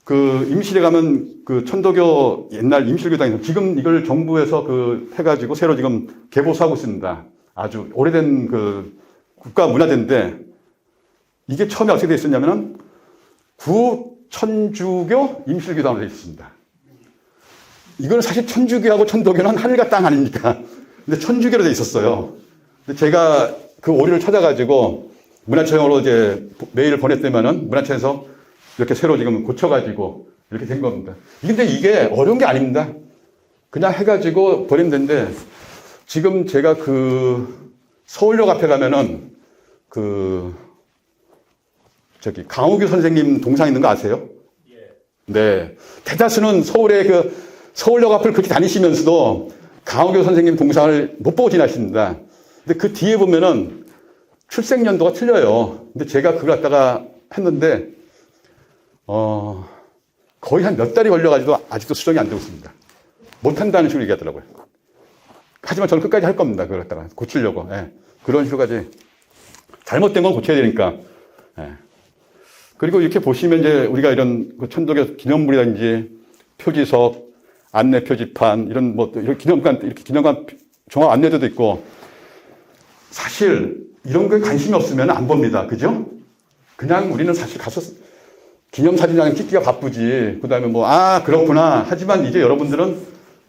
임실에 가면 천도교 옛날 임실교당에서 지금 이걸 정부에서 해가지고 새로 지금 개보수하고 있습니다. 아주 오래된 국가문화재인데 이게 처음에 어떻게 되어 있었냐면은 구천주교 임실교당으로 되어 있습니다. 이거는 사실 천주교하고 천도교는 하늘과 땅 아닙니까? 근데 천주교로 되어 있었어요. 근데 제가 그 오류를 찾아가지고 문화청으로 이제 메일을 보냈더니만은 문화청에서 이렇게 새로 지금 고쳐가지고 이렇게 된 겁니다. 근데 이게 어려운 게 아닙니다. 그냥 해가지고 보내면 되는데 지금 제가 서울역 앞에 가면은 강우규 선생님 동상 있는 거 아세요? 네. 대다수는 서울역 앞을 그렇게 다니시면서도 강우규 선생님 동상을 못 보고 지나십니다. 근데 그 뒤에 보면은 출생연도가 틀려요. 근데 제가 그걸 갖다가 했는데 거의 한 몇 달이 걸려가지고 아직도 수정이 안 되고 있습니다. 못한다는 식으로 얘기하더라고요. 하지만 저는 끝까지 할 겁니다. 그걸 갖다가 고치려고. 예. 그런 식으로까지. 잘못된 건 고쳐야 되니까. 예. 그리고 이렇게 보시면 이제 우리가 이런 그 천도교 기념물이라든지 표지석, 안내 표지판, 이런 뭐, 이런 기념관 종합 안내도도 있고, 사실 이런 거에 관심이 없으면 안 봅니다. 그죠? 그냥 우리는 사실 가서 기념사진장 찍기가 바쁘지. 그 다음에 뭐, 그렇구나. 하지만 이제 여러분들은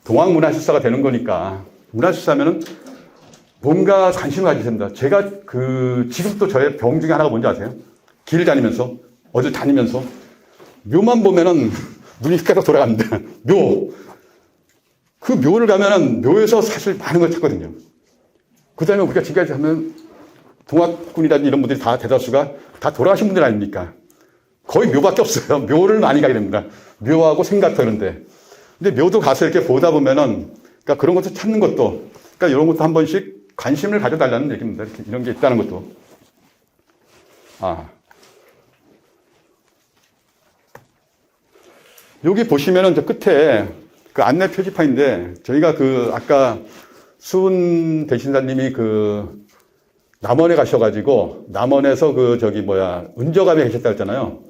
동학문화실사가 되는 거니까. 문화실사면은 뭔가 관심을 가지셔야 됩니다. 제가 지금 또 저의 병 중에 하나가 뭔지 아세요? 길 다니면서, 어딜 다니면서, 묘만 보면은 눈이 계속 돌아갑니다. 묘. 그 묘를 가면은 묘에서 사실 많은 걸 찾거든요. 그 다음에 우리가 지금까지 하면 동학군이라든지 이런 분들이 다 대다수가 다 돌아가신 분들 아닙니까? 거의 묘밖에 없어요. 묘를 많이 가게 됩니다. 묘하고 생각터 이런데. 근데 묘도 가서 이렇게 보다 보면은, 그러니까 그런 것도 찾는 것도, 그러니까 이런 것도 한 번씩 관심을 가져달라는 얘기입니다. 이렇게 이런 게 있다는 것도. 여기 보시면은 저 끝에 그 안내 표지판인데, 저희가 아까 수은 대신사님이 남원에 가셔가지고, 남원에서 은저감에 계셨다 했잖아요.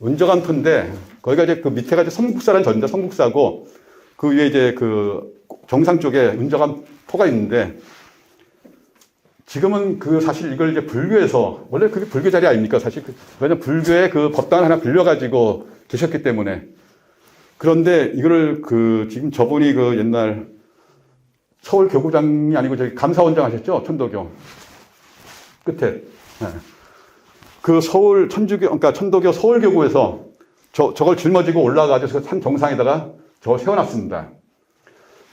은저감터인데, 거기가 이제 그 밑에가 이제 성북사라는 전자 성북사고, 그 위에 이제 정상 쪽에 은저감터가 있는데, 지금은 사실 이걸 이제 불교에서, 원래 그게 불교 자리 아닙니까? 사실 왜냐면 불교의 법당을 하나 빌려가지고 계셨기 때문에. 그런데 이거를 지금 저분이 옛날 서울 교구장이 아니고 저기 감사원장 하셨죠? 천도교. 끝에. 네. 그러니까 천도교 서울교구에서 저걸 짊어지고 올라가서 산 정상에다가 저걸 세워놨습니다.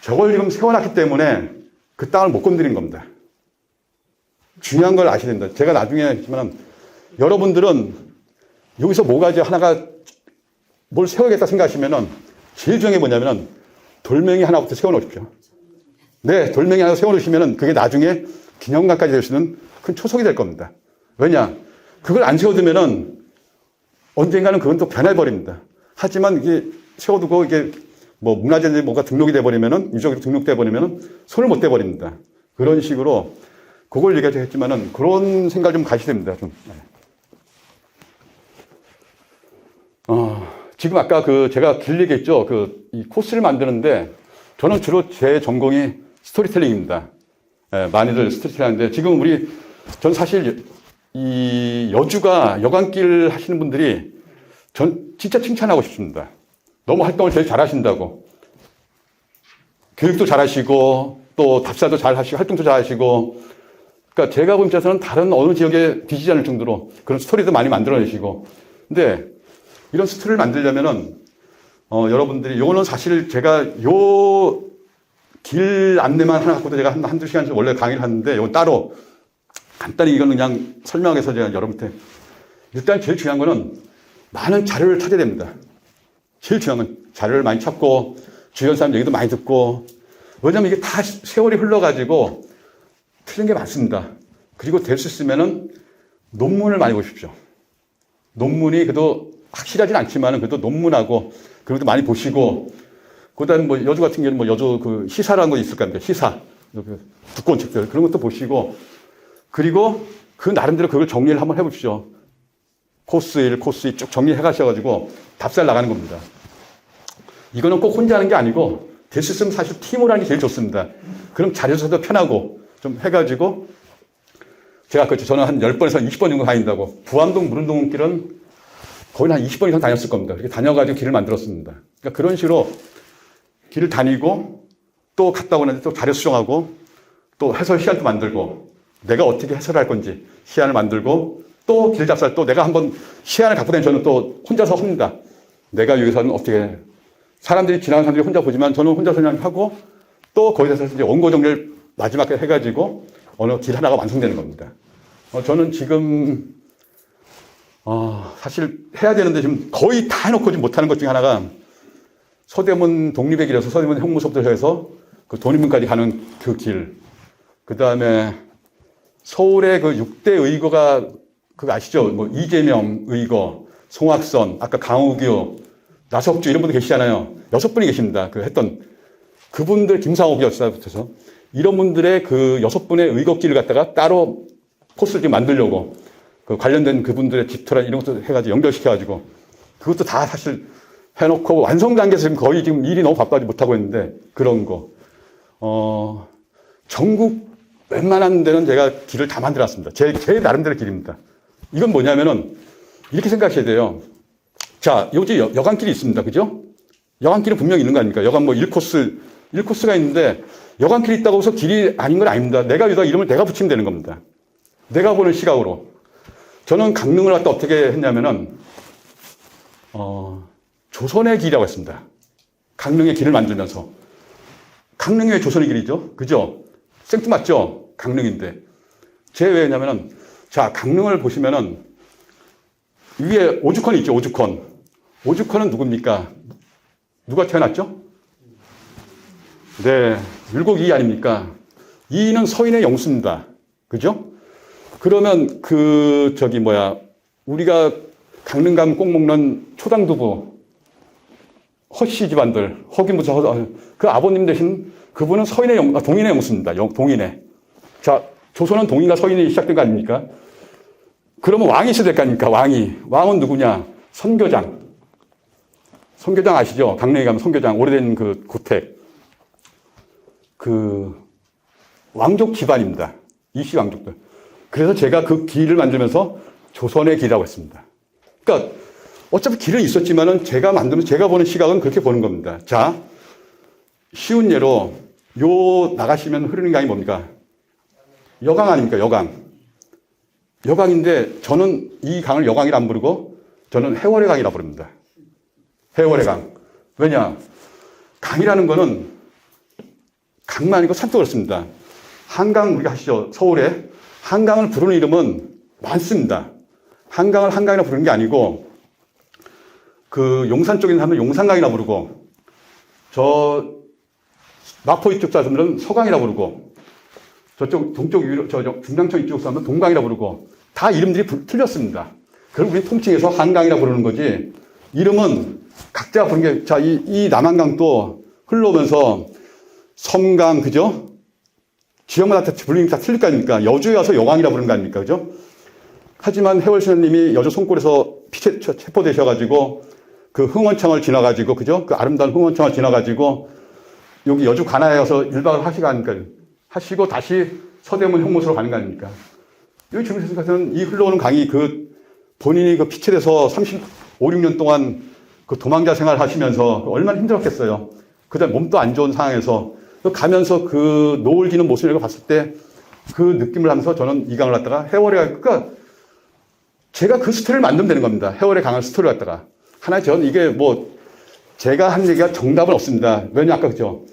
저걸 지금 세워놨기 때문에 그 땅을 못 건드린 겁니다. 중요한 걸 아셔야 됩니다. 제가 나중에 했지만 여러분들은 여기서 뭐가 이제 하나가 뭘 세워야겠다 생각하시면은 제일 중요한 게 뭐냐면은 돌멩이 하나부터 세워놓으십시오. 네, 돌멩이 하나 세워놓으시면은 그게 나중에 기념관까지 될 수 있는 큰 초석이 될 겁니다. 왜냐? 그걸 안 세워두면은 언젠가는 그건 또 변해버립니다. 하지만 이게 세워두고 이게 뭐 문화재들이 뭔가 등록이 돼버리면은 유적으로 등록돼 버리면은 손을 못 대버립니다. 그런 식으로 그걸 얘기하자 했지만은 그런 생각 좀 가셔야 됩니다. 좀. 지금 아까 제가 길 얘기했죠. 이 코스를 만드는데 저는 주로 제 전공이 스토리텔링입니다. 많이들 스토리텔링 하는데 지금 전 사실 이 여주가 여관길 하시는 분들이 전 진짜 칭찬하고 싶습니다. 너무 활동을 제일 잘 하신다고. 교육도 잘 하시고 또 답사도 잘 하시고 활동도 잘 하시고 그러니까 제가 본 입장에서는 다른 어느 지역에 뒤지지 않을 정도로 그런 스토리도 많이 만들어내시고 근데 이런 스토리를 만들려면은 여러분들이 요거는 사실 제가 요 길 안내만 하나 갖고도 제가 한두 시간씩 원래 강의를 하는데 요건 따로 간단히 이거는 그냥 설명해서 제가 여러분한테 일단 제일 중요한 거는 많은 자료를 찾아야 됩니다. 제일 중요한 건 자료를 많이 찾고 주변 사람 얘기도 많이 듣고 왜냐면 이게 다 세월이 흘러가지고 틀린 게 많습니다. 그리고 될 수 있으면은 논문을 많이 보십시오. 논문이 그래도 확실하진 않지만은 그래도 논문하고 그래도 많이 보시고 그다음에 뭐 여주 같은 경우는 뭐 여주 시사라는 거 있을 겁니다. 시사 두꺼운 책들 그런 것도 보시고 그리고 그 나름대로 그걸 정리를 한번 해보십시오. 코스 1, 코스 2 쭉 정리해 가셔가지고 답사를 나가는 겁니다. 이거는 꼭 혼자 하는 게 아니고 될 수 있으면 사실 팀으로 하는 게 제일 좋습니다. 그럼 자료서도 편하고 좀 해가지고 제가 저는 한 10번에서 20번 정도 다닌다고 부암동 무릉동길은 거의 한 20번 이상 다녔을 겁니다. 이렇게 다녀가지고 길을 만들었습니다. 그러니까 그런 식으로 길을 다니고 또 갔다 오는데 또 자료 수정하고 또 해설 시간도 만들고 내가 어떻게 해설할 건지 시안을 만들고 또 길 잡살 또 내가 한번 시안을 갖고 다니면 저는 또 혼자서 합니다. 내가 여기서는 어떻게 사람들이 지나가는 사람들이 혼자 보지만 저는 혼자서 그냥 하고 또 거기서 이제 원고 정리를 마지막에 해가지고 어느 길 하나가 완성되는 겁니다. 저는 지금 사실 해야 되는데 지금 거의 다 해놓고 지금 못하는 것 중에 하나가 서대문 독립의 길에서 서대문 형무소부터 해서 그 독립문까지 가는 그 길. 그 다음에 서울의 그 6대 의거가 그거 아시죠? 뭐 이재명 의거, 송악선, 아까 강우규, 나석주 이런 분들 계시잖아요. 6분이 계십니다. 그 했던 그분들 김상옥 여사부터서 이런 분들의 그 6분의 의곡기를 갖다가 따로 코스를 지금 만들려고 그 관련된 그분들의 집터라 이런 것도 해가지고 연결시켜가지고 그것도 다 사실 해놓고 완성 단계에서 지금 거의 지금 일이 너무 바빠지 못하고 있는데 그런 거. 전국 웬만한 데는 제가 길을 다 만들었습니다. 제 나름대로 길입니다. 이건 뭐냐면은 이렇게 생각하셔야 돼요. 자, 여기 여간길이 있습니다. 그죠? 여간길은 분명히 있는 거 아닙니까? 여간 뭐 1코스가 있는데 여간길이 있다고 해서 길이 아닌 건 아닙니다. 내가 여기다 이름을 내가 붙이면 되는 겁니다. 내가 보는 시각으로. 저는 강릉을 갖다 어떻게 했냐면은, 조선의 길이라고 했습니다. 강릉의 길을 만들면서. 강릉이 왜 조선의 길이죠? 그죠? 생뚱맞죠? 강릉인데. 제 왜 했냐면은, 자, 강릉을 보시면은, 위에 오죽헌이 있죠, 오죽헌. 오죽헌은 누굽니까? 누가 태어났죠? 네, 율곡 이 아닙니까? 이는 서인의 영수입니다. 그죠? 그러면 우리가 강릉 가면 꼭 먹는 초당두부, 허씨 집안들, 허기무사, 그 아버님 대신 그분은 동인의 영수입니다. 동인의. 자, 조선은 동인과 서인이 시작된 거 아닙니까? 그러면 왕이 있어야 될 거 아닙니까? 왕은 누구냐? 선교장. 선교장 아시죠? 강릉에 가면 선교장, 오래된 그 고택. 왕족 집안입니다. 이씨 왕족들. 그래서 제가 그 길을 만들면서 조선의 길이라고 했습니다. 그러니까 어차피 길은 있었지만은 제가 보는 시각은 그렇게 보는 겁니다. 자, 쉬운 예로 나가시면 흐르는 강이 뭡니까? 여강 아닙니까? 여강인데 저는 이 강을 여강이라 안 부르고 저는 해월의 강이라 부릅니다. 해월의 강. 왜냐? 강이라는 거는 강만 아니고 산도 그렇습니다. 한강 우리가 아시죠? 서울에 한강을 부르는 이름은 많습니다. 한강을 한강이라 부르는 게 아니고 그 용산 쪽에 하면 용산강이라 부르고 저 마포 이쪽 사람들은 서강이라 부르고 저쪽 동쪽 중랑천 이쪽 사람들은 동강이라 부르고 다 이름들이 틀렸습니다. 그럼 우리 통칭해서 한강이라 부르는 거지 이름은 각자 부르는 게 자, 이 남한강도 흘러오면서 섬강 그죠? 지역마다 부르는 게 다 틀릴 거 아닙니까? 여주에 와서 여강이라 부르는 거 아닙니까? 그죠? 하지만 해월 신우님이 여주 손골에서 체포되셔가지고 그 흥원청을 지나가지고 그죠? 그 아름다운 흥원청을 지나가지고 여기 여주 관아에 와서 1박을 하시고 다시 서대문 형무소로 가는 거 아닙니까? 여기 주민센터 같은 이 흘러오는 강이 본인이 피칠해서 35, 6년 동안 그 도망자 생활 하시면서 얼마나 힘들었겠어요. 그 다음에 몸도 안 좋은 상황에서 가면서 그 노을 지는 모습을 봤을 때 그 느낌을 하면서 저는 이 강을 갖다가 그러니까 제가 그 스토리를 만들면 되는 겁니다. 해월의 강을 스토리를 갖다가. 저는 이게 제가 한 얘기가 정답은 없습니다. 왜냐, 아까 그죠?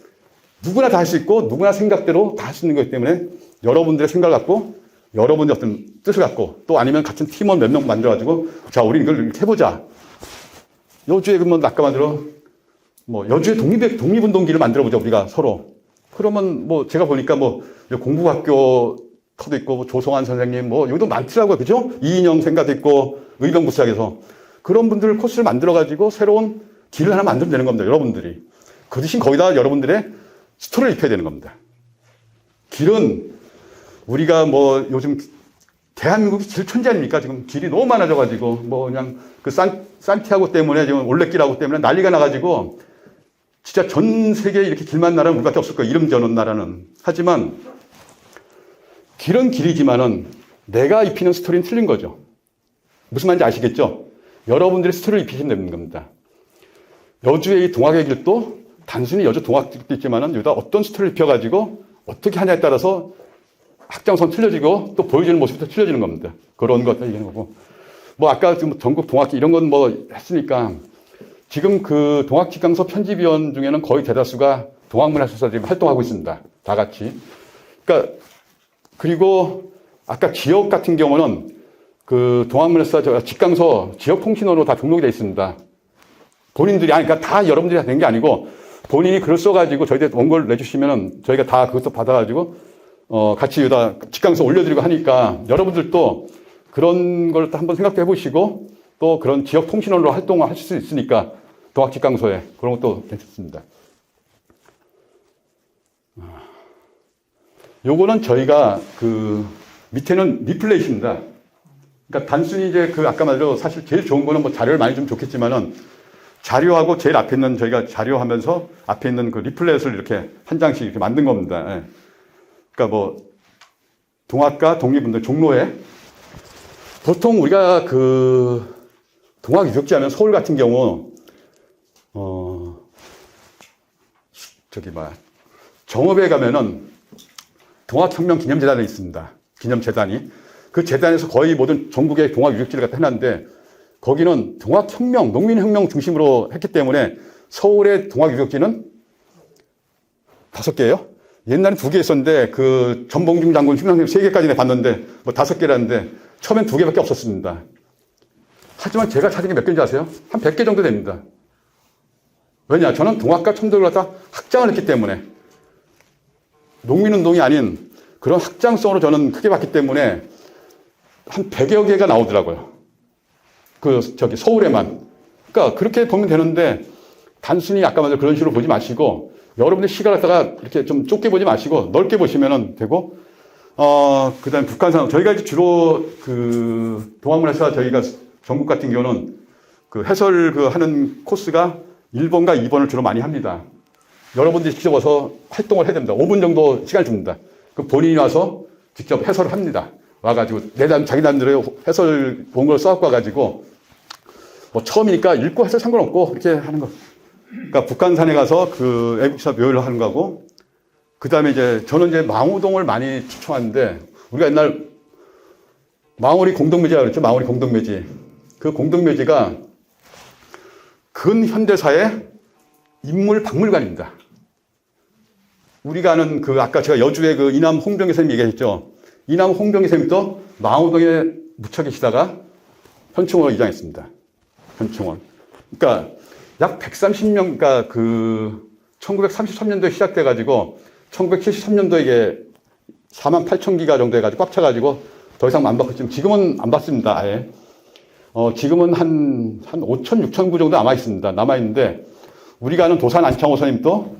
누구나 다 할 수 있고, 누구나 생각대로 다 할 수 있는 거기 때문에 여러분들의 생각을 갖고, 여러분들의 어떤 뜻을 갖고, 또 아니면 같은 팀원 몇 명 만들어가지고, 자, 우리 이걸 이렇게 해보자. 여주에 아까 여주의 독립운동기를 만들어보자, 우리가 서로. 그러면 제가 보니까 공부학교 터도 있고, 조성환 선생님, 여기도 많더라고요. 그죠? 이인영 생가도 있고, 의병부시학에서. 그런 분들 코스를 만들어가지고 새로운 길을 하나 만들면 되는 겁니다. 여러분들이. 그 대신 거기다 여러분들의 스토리를 입혀야 되는 겁니다. 길은 우리가 요즘 대한민국이 길 천지 아닙니까? 지금 길이 너무 많아져가지고, 그냥 산티아고 때문에 지금 올레길하고 때문에 난리가 나가지고, 진짜 전 세계에 이렇게 길만 나라는 우리밖에 없을 거예요. 이름 지어놓은 나라는. 하지만, 길은 길이지만은 내가 입히는 스토리는 틀린 거죠. 무슨 말인지 아시겠죠? 여러분들의 스토리를 입히시면 되는 겁니다. 여주의 이 동학의 길도 단순히 여주 동학길도 있지만은 여기다 어떤 스토리를 입혀가지고 어떻게 하냐에 따라서 확장선 틀려지고 또 보여지는 모습도 틀려지는 겁니다. 그런 것들 얘기하는 거고. 아까 지금 전국 동학길 이런 건 했으니까 지금 그 동학직강서 편집위원 중에는 거의 대다수가 동학문화사에서 지금 활동하고 있습니다. 다 같이. 그러니까 그리고 아까 지역 같은 경우는 그 동학문화사 직강서 지역 통신원으로 다 등록이 되어 있습니다. 본인들이 그러니까 다 여러분들이 다 된 게 아니고 본인이 글을 써가지고 저희한테 원고를 내주시면은 저희가 다 그것도 받아가지고 같이 여기다 직강서 올려드리고 하니까 여러분들도 그런 걸 또 한번 생각해 보시고 또 그런 지역 통신원으로 활동을 하실 수 있으니까 동학직강소에 그런 것도 괜찮습니다. 요거는 저희가 그 밑에는 리플렛입니다. 그러니까 단순히 이제 그 아까 말대로 사실 제일 좋은 거는 뭐 자료를 많이 좀 좋겠지만은 자료하고 제일 앞에 있는 저희가 자료하면서 앞에 있는 그 리플렛을 이렇게 한 장씩 이렇게 만든 겁니다. 예. 그러니까 뭐 동학과 독립운동 종로에 보통 우리가 그 동학 유적지 하면 서울 같은 경우 정읍에 가면은 동학혁명 기념재단이 있습니다. 기념재단이. 그 재단에서 거의 모든 전국의 동학 유적지를 갖다 해놨는데 거기는 동학혁명, 농민혁명 중심으로 했기 때문에 서울의 동학 유적지는 5개예요. 옛날엔 2개 있었는데 그 전봉중 장군 흉상님 3개까지 봤는데 뭐 5개라는데 처음엔 2개밖에 없었습니다. 하지만 제가 찾은 게 몇 개인지 아세요? 한 100개 정도 됩니다. 왜냐? 저는 동학과 첨도를 갖다 확장을 했기 때문에 농민운동이 아닌 그런 확장성으로 저는 크게 봤기 때문에 한 100여 개가 나오더라고요. 서울에만. 그러니까 그렇게 보면 되는데 단순히 아까 말한 그런 식으로 보지 마시고 여러분의 시각을 갖다가 이렇게 좀 좁게 보지 마시고 넓게 보시면 되고, 그 다음에 북한산, 저희가 이제 주로 그 동학문화사 저희가 전국 같은 경우는 그 해설 하는 코스가 1번과 2번을 주로 많이 합니다. 여러분들이 직접 와서 활동을 해야 됩니다. 5분 정도 시간을 줍니다. 그 본인이 와서 직접 해설을 합니다. 와가지고, 자기 나름대로 해설 본 걸 써갖고 와가지고, 뭐 처음이니까 읽고 해서 상관없고, 이렇게 하는 거. 그러니까 북한산에 가서 그 애국사 묘를 하는 거고, 그 다음에 이제 저는 이제 망우동을 많이 추천하는데, 우리가 옛날 망우리 공동묘지라고 그랬죠. 망우리 공동묘지. 그 공동묘지가 근현대사의 인물 박물관입니다. 우리가 아는 아까 제가 여주의 이남 홍병기 선생님 얘기했죠. 이남 홍병기 선생님도 망우동에 묻혀 계시다가 현충원으로 이장했습니다. 현충원. 그러니까 약 130년, 그러니까 1933년도에 시작돼가지고 1973년도에 이게 48,000기가 정도 해가지고 꽉 차가지고 더 이상 안 받고 지금은 안 받습니다. 아예. 지금은 한 5,000, 6,000구 정도 남아있습니다. 남아있는데 우리가 아는 도산 안창호 선생님도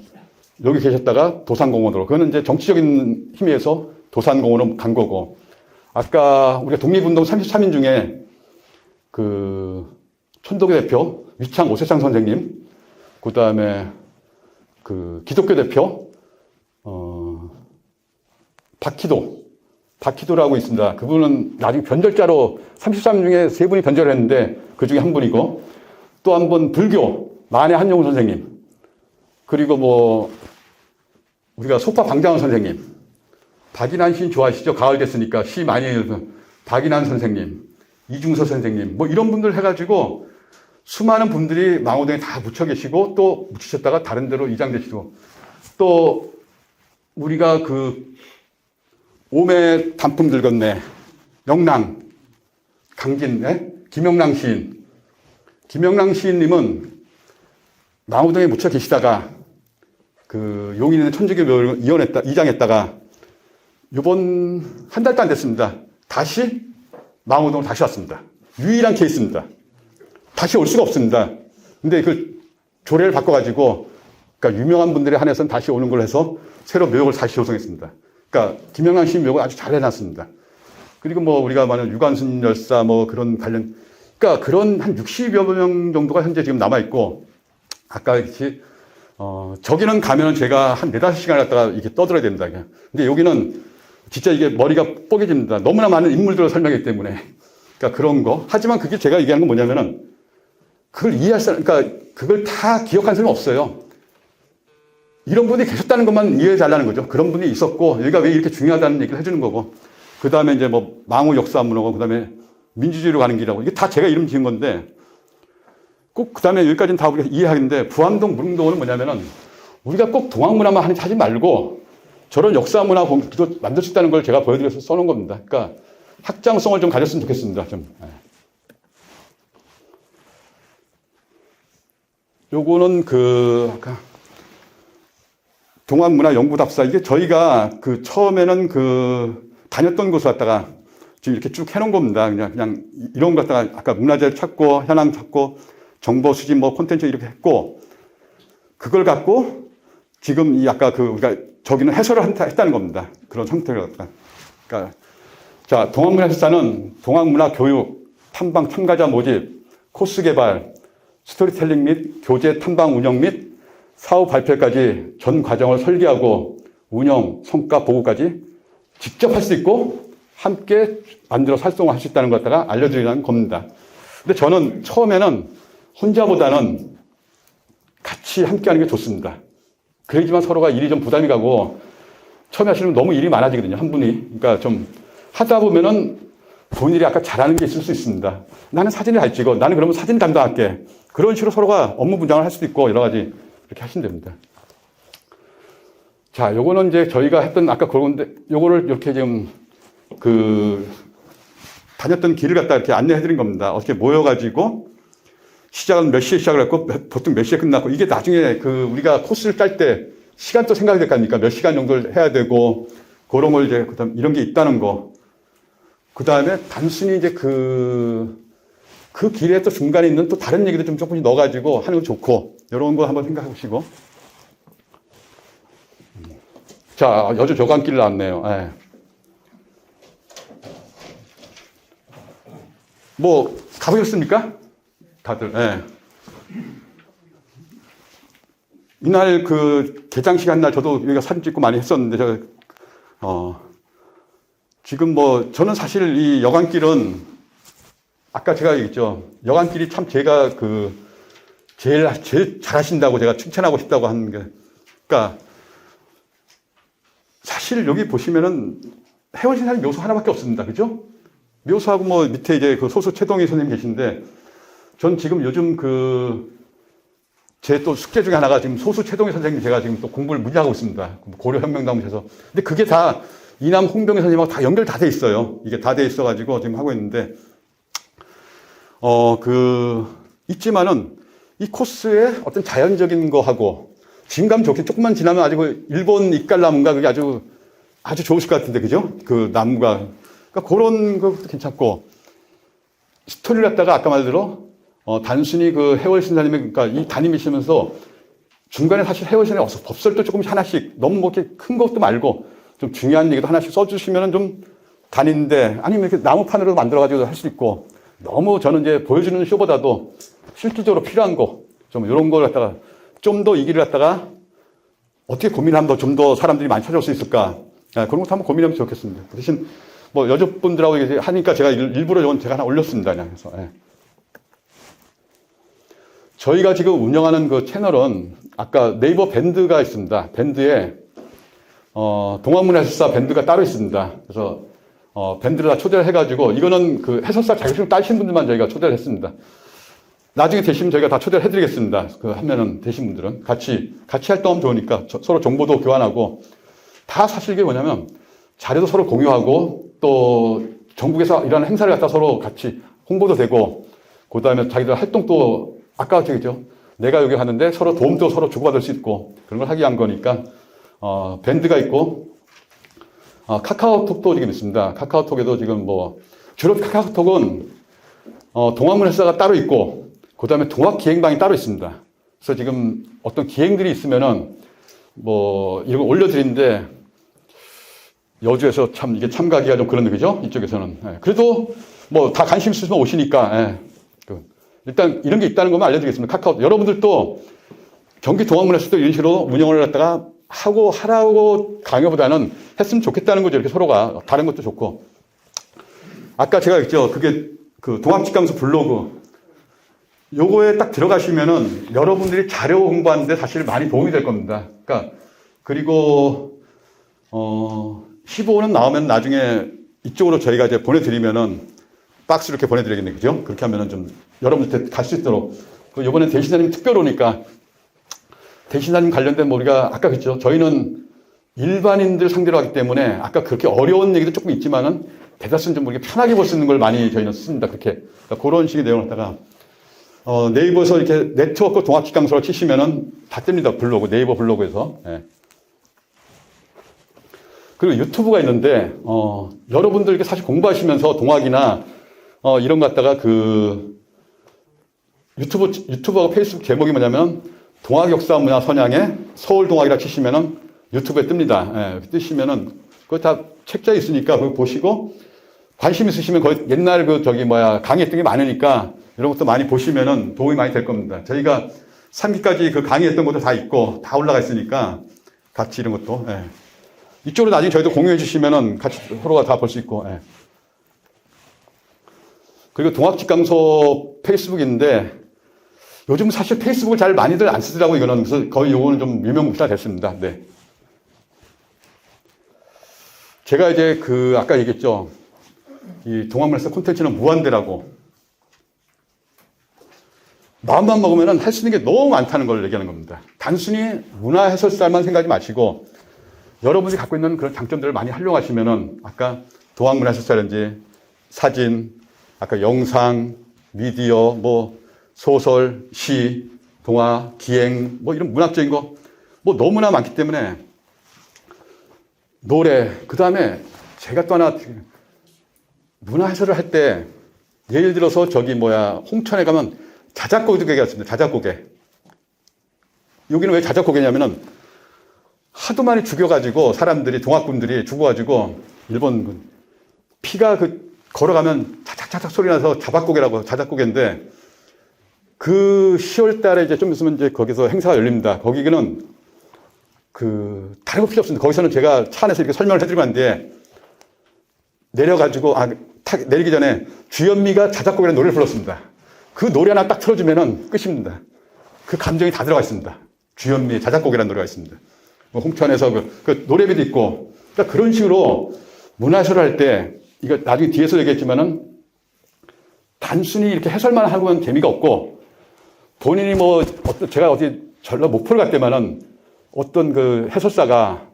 여기 계셨다가 도산공원으로. 그거는 이제 정치적인 힘에 의해서 도산공원으로 간 거고. 아까 우리가 독립운동 33인 중에 천도교 대표 위창 오세창 선생님, 그 다음에 기독교 대표, 박희도라고 있습니다. 그분은 나중에 변절자로 33인 중에 3분이 변절을 했는데 그 중에 한 분이고, 또 한 분 불교, 만해 한용우 선생님, 그리고 우리가 소파 방장원 선생님, 박인환 시인 좋아하시죠? 가을 됐으니까 시 많이 읽은 박인환 선생님, 이중서 선생님, 이런 분들 해가지고 수많은 분들이 망우동에 다 묻혀 계시고 또 묻히셨다가 다른 데로 이장되시고, 또 우리가 오매 단풍 들건네, 영랑, 강진, 김영랑 시인. 김영랑 시인님은 망우동에 묻혀 계시다가 용인의 천주교 이장했다가 이번 한 달도 안 됐습니다. 다시 망우동으로 다시 왔습니다. 유일한 케이스입니다. 다시 올 수가 없습니다. 근데 조례를 바꿔가지고, 그러니까 유명한 분들에 한해서는 다시 오는 걸로 해서 새로 묘역을 다시 조성했습니다. 그러니까 김영란 시인 묘역을 아주 잘 해놨습니다. 그리고 우리가 말하는 유관순 열사 그런 관련, 그러니까 그런 한 60여 명 정도가 현재 지금 남아있고, 아까 같이, 저기는 가면은 제가 한 4-5시간 갖다가 이렇게 떠들어야 됩니다. 근데 여기는 진짜 이게 머리가 뽀개집니다. 너무나 많은 인물들을 설명하기 때문에. 그러니까 그런 거. 하지만 그게 제가 얘기하는 건 뭐냐면은, 그걸 이해할 사람, 그러니까 그걸 다 기억하는 사람이 없어요. 이런 분이 계셨다는 것만 이해해 달라는 거죠. 그런 분이 있었고, 여기가 왜 이렇게 중요하다는 얘기를 해주는 거고, 그 다음에 이제 망우 역사문화고, 그 다음에 민주주의로 가는 길이라고. 이게 다 제가 이름 지은 건데, 꼭 그 다음에 여기까지는 다 우리가 이해하겠는데, 부암동, 무릉도원은 뭐냐면은, 우리가 꼭 동학문화만 하지 말고, 저런 역사문화 공기도 만들 수 있다는 걸 제가 보여드려서 써놓은 겁니다. 그러니까, 확장성을 좀 가졌으면 좋겠습니다. 요거는 아까, 동학문화연구답사. 이게 저희가 처음에는 다녔던 곳에 왔다가 지금 이렇게 쭉 해놓은 겁니다. 그냥 이런 거 갖다가 아까 문화재를 찾고, 현황 찾고, 정보 수집 뭐 콘텐츠 이렇게 했고, 그걸 갖고 지금 이 아까 우리가 저기는 해설을 했다는 겁니다. 그런 형태를 갖다가. 그러니까, 자, 동학문화해설사는 동학문화 교육, 탐방 참가자 모집, 코스 개발, 스토리텔링 및 교재 탐방 운영 및 사후 발표까지 전 과정을 설계하고 운영, 성과 보고까지 직접 할 수 있고 함께 만들어 활동할 수 있다는 것 갖다가 알려드리는 겁니다. 근데 저는 처음에는 혼자보다는 같이 함께 하는 게 좋습니다. 그러지만 서로가 일이 좀 부담이 가고 처음에 하시면 너무 일이 많아지거든요. 한 분이. 그러니까 좀 하다 보면은 본인이 아까 잘하는 게 있을 수 있습니다. 나는 사진을 잘 찍어. 나는 그러면 사진 담당할게. 그런 식으로 서로가 업무 분장을 할 수도 있고 여러 가지 이렇게 하시면 됩니다. 자, 요거는 이제 저희가 했던 아까 그런데 요거를 이렇게 지금 다녔던 길을 갖다 이렇게 안내해 드린 겁니다. 어떻게 모여가지고 시작은 몇 시에 시작을 했고 보통 몇 시에 끝났고 이게 나중에 우리가 코스를 짤 때 시간도 생각이 될 거 아닙니까? 몇 시간 정도를 해야 되고 그런 걸 이제 그다음 이런 게 있다는 거. 그다음에 단순히 이제 그 길에 또 중간에 있는 또 다른 얘기도 좀 조금씩 넣어가지고 하는 거 좋고 이런 거 한번 생각해 보시고. 자, 여주 저강길 나왔네요. 예. 뭐 가보셨습니까? 다들. 예. 이날 개장 시간 날 저도 여기가 사진 찍고 많이 했었는데 지금 뭐 저는 사실 이 여강길은 아까 제가 얘기했죠. 여강길이 참 제가 제일 잘하신다고 제가 칭찬하고 싶다고 하는 게 그러니까 사실 여기 보시면은 해원신사님 묘소 하나밖에 없습니다. 그죠? 묘소하고 뭐 밑에 이제 소수 최동희 선생님 계신데 전 지금 요즘 제 또 숙제 중에 하나가 지금 소수 최동희 선생님 제가 지금 또 공부를 무지 하고 있습니다. 고려혁명당에서. 근데 그게 다 이남 홍병희 선생님하고 다 연결 다 돼 있어요. 이게 다 돼 있어가지고 지금 하고 있는데, 있지만은 이 코스의 어떤 자연적인 거하고 진감 좋게 조금만 지나면 아주 일본 입갈나무인가 그게 아주 좋으실 것 같은데, 그죠? 그 나무가. 그러니까 그런 것도 괜찮고, 스토리를 갖다가 아까 말대로 단순히 해월신사님의, 그러니까 이 담임이시면서 중간에 사실 해월신사님 법설도 조금씩 하나씩 너무 뭐 이렇게 큰 것도 말고 좀 중요한 얘기도 하나씩 써주시면 좀 다니는데 아니면 이렇게 나무판으로 만들어가지고 할 수 있고 너무 저는 이제 보여주는 쇼보다도 실질적으로 필요한 거 좀 이런 걸 갖다가 좀 더 이 길을 갖다가 어떻게 고민하면 좀 더 사람들이 많이 찾아올 수 있을까. 그런 것도 한번 고민하면 좋겠습니다. 대신 뭐 여자분들하고 하니까 제가 일부러 이건 제가 하나 올렸습니다. 그냥 해서. 예. 저희가 지금 운영하는 그 채널은 아까 네이버 밴드가 있습니다. 밴드에 동학문화해설사 밴드가 따로 있습니다. 그래서 밴드를 다 초대를 해가지고 이거는 해설사 자격증 따신 분들만 저희가 초대를 했습니다. 나중에 되시면 저희가 다 초대를 해드리겠습니다. 하면은 되신 분들은 같이 활동하면 좋으니까 서로 정보도 교환하고 다 사실 이게 뭐냐면 자료도 서로 공유하고 또 전국에서 이런 행사를 갖다 서로 같이 홍보도 되고 그 다음에 자기들 활동도 아까 저기죠. 내가 여기 하는데 서로 도움도 서로 주고받을 수 있고 그런 걸 하기 위한 거니까 밴드가 있고 카카오톡도 지금 있습니다. 카카오톡에도 지금 뭐 주로 카카오톡은 동학문해설사가 따로 있고 그 다음에 동학기행방이 따로 있습니다. 그래서 지금 어떤 기행들이 있으면은 뭐 이런 거 올려드리는데 여주에서 참 이게 참가하기가 좀 그런 얘기죠. 이쪽에서는. 예. 그래도 뭐 다 관심 있으시면 오시니까. 예. 일단 이런 게 있다는 것만 알려드리겠습니다. 카카오 여러분들도 경기 동학문해설도 이런 식으로 운영을 갖다가 하라고 강요보다는 했으면 좋겠다는 거죠. 이렇게 서로가 다른 것도 좋고. 아까 제가 했죠. 그게 동학직강서 블로그. 요거에 딱 들어가시면은 여러분들이 자료 공부하는데 사실 많이 도움이 될 겁니다. 그러니까 그리고 15는 나오면 나중에 이쪽으로 저희가 이제 보내드리면은 박스 이렇게 보내드리겠네요. 그죠? 그렇게 하면은 좀 여러분들 갈 수 있도록. 이번엔 대신사님 특별 오니까 대신사님 관련된 뭐 우리가 아까 그랬죠. 저희는 일반인들 상대로 하기 때문에 아까 그렇게 어려운 얘기도 조금 있지만은 대다수는 좀 우리가 편하게 볼 수 있는 걸 많이 저희는 씁니다. 그렇게. 그러니까 그런 식의 내용을 갖다가 네이버에서 이렇게 네트워크 동학직강서를 치시면은 다 뜹니다. 블로그, 네이버 블로그에서. 예. 그리고 유튜브가 있는데, 여러분들 이렇게 사실 공부하시면서 동학이나, 이런 거 갖다가 유튜브하고 페이스북 제목이 뭐냐면, 동학 역사 문화 선양의 서울 동학이라 치시면은 유튜브에 뜹니다. 예, 뜨시면은, 그거 다 책자에 있으니까 그거 보시고, 관심 있으시면 거의 옛날 강의했던 게 많으니까, 이런 것도 많이 보시면은 도움이 많이 될 겁니다. 저희가 3기까지 그 강의했던 것도 다 있고, 다 올라가 있으니까, 같이 이런 것도, 예. 이쪽으로 나중에 저희도 공유해 주시면은 같이 서로가 다 볼 수 있고, 예. 그리고 동학직강소 페이스북인데, 요즘 사실 페이스북을 잘 많이들 안 쓰더라고요, 이거는. 그래서 거의 요거는 좀 유명무실화 됐습니다. 네. 제가 이제 아까 얘기했죠. 이 동학문화사 콘텐츠는 무한대라고. 마음만 먹으면 할 수 있는 게 너무 많다는 걸 얘기하는 겁니다. 단순히 문화 해설사만 생각하지 마시고, 여러분이 갖고 있는 그런 장점들을 많이 활용하시면은, 아까 동학문화 해설사라든지 사진, 아까 영상, 미디어, 소설, 시, 동화, 기행, 이런 문학적인 거, 너무나 많기 때문에, 노래, 그 다음에 제가 또 하나, 문화 해설을 할 때, 예를 들어서 홍천에 가면 자작고개가 있습니다. 자작고개. 여기는 왜 자작고개냐면은, 하도 많이 죽여가지고, 사람들이, 동학군들이 죽어가지고, 일본, 피가 걸어가면 자작자작 소리 나서 자작고개인데, 10월 달에 이제 좀 있으면 이제 거기서 행사가 열립니다. 거기는 다른 거 필요 없습니다. 거기서는 제가 차 안에서 이렇게 설명을 해드리면 안 돼. 내려가지고, 내리기 전에 주현미가 자작곡이라는 노래를 불렀습니다. 그 노래 하나 딱 틀어주면은 끝입니다. 그 감정이 다 들어가 있습니다. 주현미의 자작곡이라는 노래가 있습니다. 홍천에서 그 노래비도 있고, 그러니까 그런 식으로 문화해설을 할 때, 이거 나중에 뒤에서 얘기했지만은, 단순히 이렇게 해설만 하고는 재미가 없고, 본인이 제가 전라 목포를 갔더만은, 어떤 해설사가,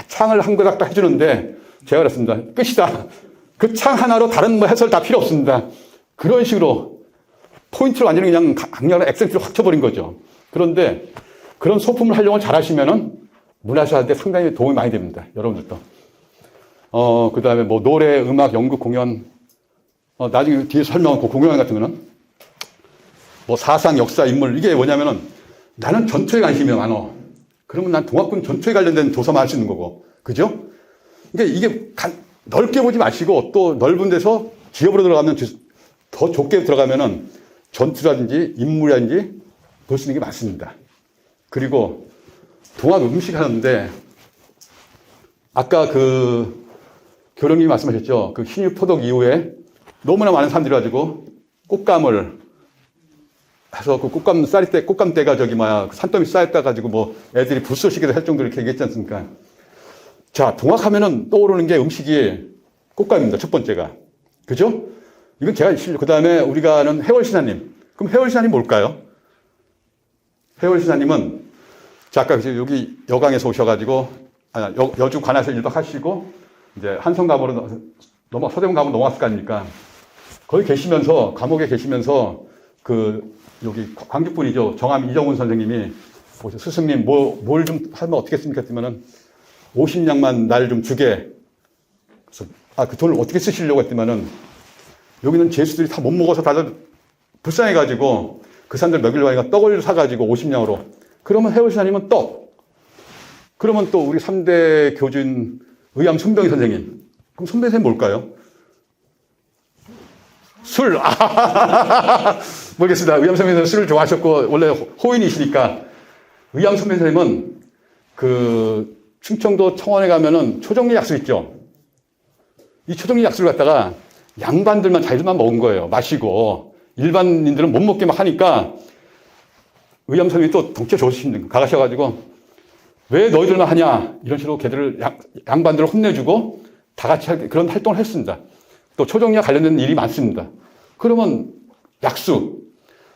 창을 한 거딱 딱 해주는데, 제가 그랬습니다. 끝이다. 그 창 하나로 다른 해설 다 필요 없습니다. 그런 식으로, 포인트를 완전히 그냥 강렬한 액센트를 확 쳐버린 거죠. 그런데, 그런 소품을 활용을 잘 하시면은, 문화해설 할 때 상당히 도움이 많이 됩니다. 여러분들도. 그 다음에 노래, 음악, 연극, 공연, 나중에 뒤에서 설명하고 공연 같은 거는, 사상, 역사, 인물, 이게 뭐냐면은, 나는 전투에 관심이 많어. 그러면 난 동학군 전투에 관련된 도서만 할 수 있는 거고. 그죠? 그러니까 이게 넓게 보지 마시고, 또 넓은 데서 기업으로 들어가면, 더 좁게 들어가면은, 전투라든지, 인물이라든지, 볼 수 있는 게 많습니다. 그리고, 동학 음식 하는데, 아까 교령님이 말씀하셨죠. 신유포독 이후에 너무나 많은 사람들이 가지고 꽃감을 해서 꽃감대가 산더미 쌓였다 가지고 애들이 불쏘시기도 할 정도로 이렇게 얘기했지 않습니까? 자, 동학하면은 떠오르는 게 음식이 꽃감입니다. 첫 번째가. 그죠? 이건 그 다음에 우리가 아는 해월신하님. 그럼 해월신하님 뭘까요? 해월신하님은, 자, 아까 여기 여강에서 오셔가지고, 여주 관에서 1박 하시고, 이제 한성감으로 서대문 감으로 넘어갔을 거 아닙니까? 거기 계시면서, 감옥에 계시면서, 여기 광주분이죠. 정암 이정훈 선생님이, 스승님, 뭘 좀 하면 어떻게 했습니까? 했더니만은, 50냥만 날 좀 주게. 그래서, 그 돈을 어떻게 쓰시려고 했더니만은, 여기는 죄수들이 다 못 먹어서 다들 불쌍해가지고, 그 사람들 먹이려고 하니까 떡을 사가지고 50냥으로. 그러면 해월신하님은 떡. 그러면 또 우리 3대 교주인 의암 손병희 선생님. 그럼 손병희 선생님 뭘까요? 술. 모르겠습니다. 의암 선생님은 술을 좋아하셨고, 원래 호인이시니까. 의암 손병희 선생님은 충청도 청원에 가면은 초정리 약술 있죠? 이 초정리 약술을 갖다가 양반들만 자기들만 먹은 거예요. 마시고. 일반인들은 못 먹게 막 하니까 의암 선생님이 또 덩치가 좋으신 가가셔가지고 왜 너희들만 하냐 이런 식으로 걔들을 양반들을 혼내주고 다 같이 그런 활동을 했습니다. 또 초정리와 관련된 일이 많습니다. 그러면 약수,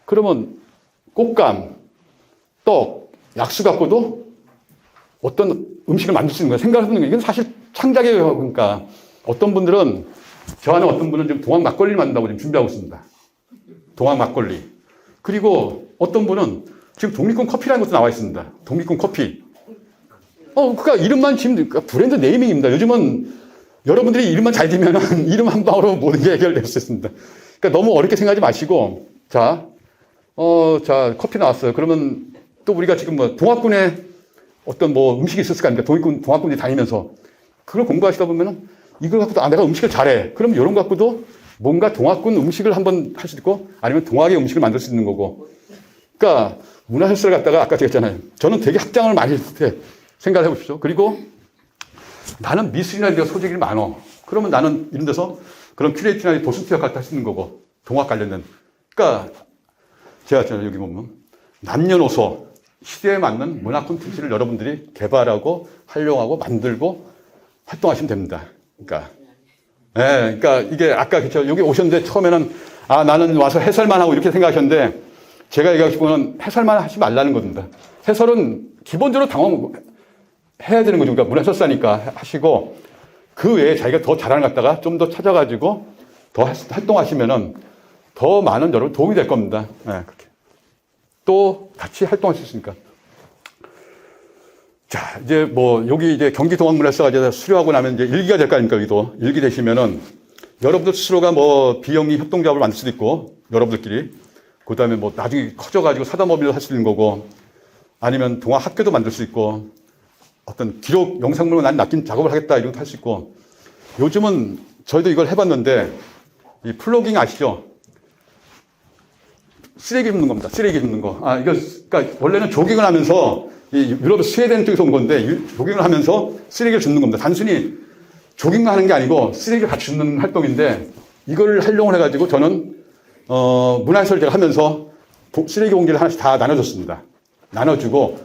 그러면 꽃감, 떡, 약수 갖고도 어떤 음식을 만들 수 있는 거예요. 생각해보는 거예요. 이건 사실 창작이에요. 그러니까 어떤 분들은 저하는 어떤 분은 지금 동학 막걸리를 만든다고 지금 준비하고 있습니다. 동학 막걸리. 그리고 어떤 분은 지금 독립군 커피라는 것도 나와 있습니다. 독립군 커피. 그러니까 이름만 지금 그러니까 브랜드 네이밍입니다. 요즘은 여러분들이 이름만 잘 지면은 이름 한 방으로 모든 게 해결될 수 있습니다. 그러니까 너무 어렵게 생각하지 마시고, 자, 커피 나왔어요. 그러면 또 우리가 지금 뭐 동학군에 어떤 뭐 음식이 있었을 거 아닙니까? 동학군들이 다니면서 그걸 공부하시다 보면은 이걸 갖고도 내가 음식을 잘해. 그럼 이런 거 갖고도 뭔가 동학군 음식을 한번 할 수 있고 아니면 동학의 음식을 만들 수 있는 거고. 그러니까 문화설사를 갖다가 아까 제가 했잖아요. 저는 되게 학장을 많이 했을 때 생각을 해보십시오. 그리고 나는 미술이나 내가 소질이 많어. 그러면 나는 이런 데서 그런 큐레이터나 도슨트 역할도 할 수 있는 거고 동학 관련된. 그러니까 제가 했잖아요. 여기 보면 남녀노소 시대에 맞는 문화 콘텐츠를 여러분들이 개발하고 활용하고 만들고 활동하시면 됩니다. 그러니까, 그러니까 이게 아까 그쵸 여기 오셨는데 처음에는 나는 와서 해설만 하고 이렇게 생각하셨는데 제가 얘기하고 싶은 건 해설만 하지 말라는 겁니다. 해설은 기본적으로 해야 되는 거죠. 그러니까 문화설사니까 하시고 그 외에 자기가 더 잘하는 것 갖다가 좀 더 찾아가지고 더 활동하시면은 더 많은 여러분 도움이 될 겁니다. 그렇게. 또 같이 활동할 수 있으니까. 자, 이제 뭐, 여기 이제 경기동학문화사가 이제 수료하고 나면 이제 일기가 될 거 아닙니까, 여기도. 일기 되시면은, 여러분들 스스로가 뭐, 비영리 협동조합을 만들 수도 있고, 여러분들끼리. 그 다음에 뭐, 나중에 커져가지고 사단법인도 할 수 있는 거고, 아니면 동아학교도 만들 수 있고, 어떤 기록, 영상물로 난 낚인 작업을 하겠다, 이런 것도 할 수 있고, 요즘은 저희도 이걸 해봤는데, 이 플로깅 아시죠? 쓰레기 줍는 겁니다. 쓰레기 줍는 거. 그러니까 원래는 조깅을 하면서 유럽 스웨덴 쪽에서 온 건데 조깅을 하면서 쓰레기를 줍는 겁니다. 단순히 조깅만 하는 게 아니고 쓰레기를 같이 줍는 활동인데 이걸 활용을 해가지고 저는 문화해설 제가 하면서 쓰레기 봉지를 하나씩 다 나눠줬습니다. 나눠주고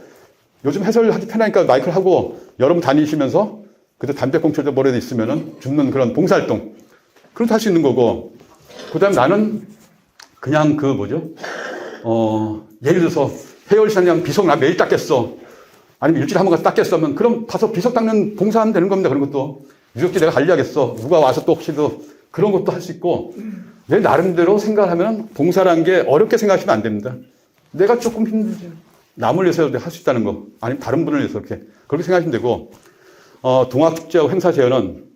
요즘 해설하기 편하니까 마이크를 하고 여러분 다니시면서 그때 담배꽁초도 뭐라도 있으면은 줍는 그런 봉사활동 그런 거 할 수 있는 거고 그 다음에 나는 그냥 예를 들어서 해열산량 비석 나 매일 닦겠어. 아니면 일주일에 한 번 가서 닦겠어. 그럼 가서 비석 닦는 봉사하면 되는 겁니다. 그런 것도. 유적지 내가 관리하겠어. 누가 와서 또 혹시도 그런 것도 할 수 있고. 내 나름대로 생각하면 봉사라는 게 어렵게 생각하시면 안 됩니다. 내가 조금 힘들지. 남을 위해서 할 수 있다는 거. 아니면 다른 분을 위해서 그렇게 생각하시면 되고. 동학축제하고 행사 제어는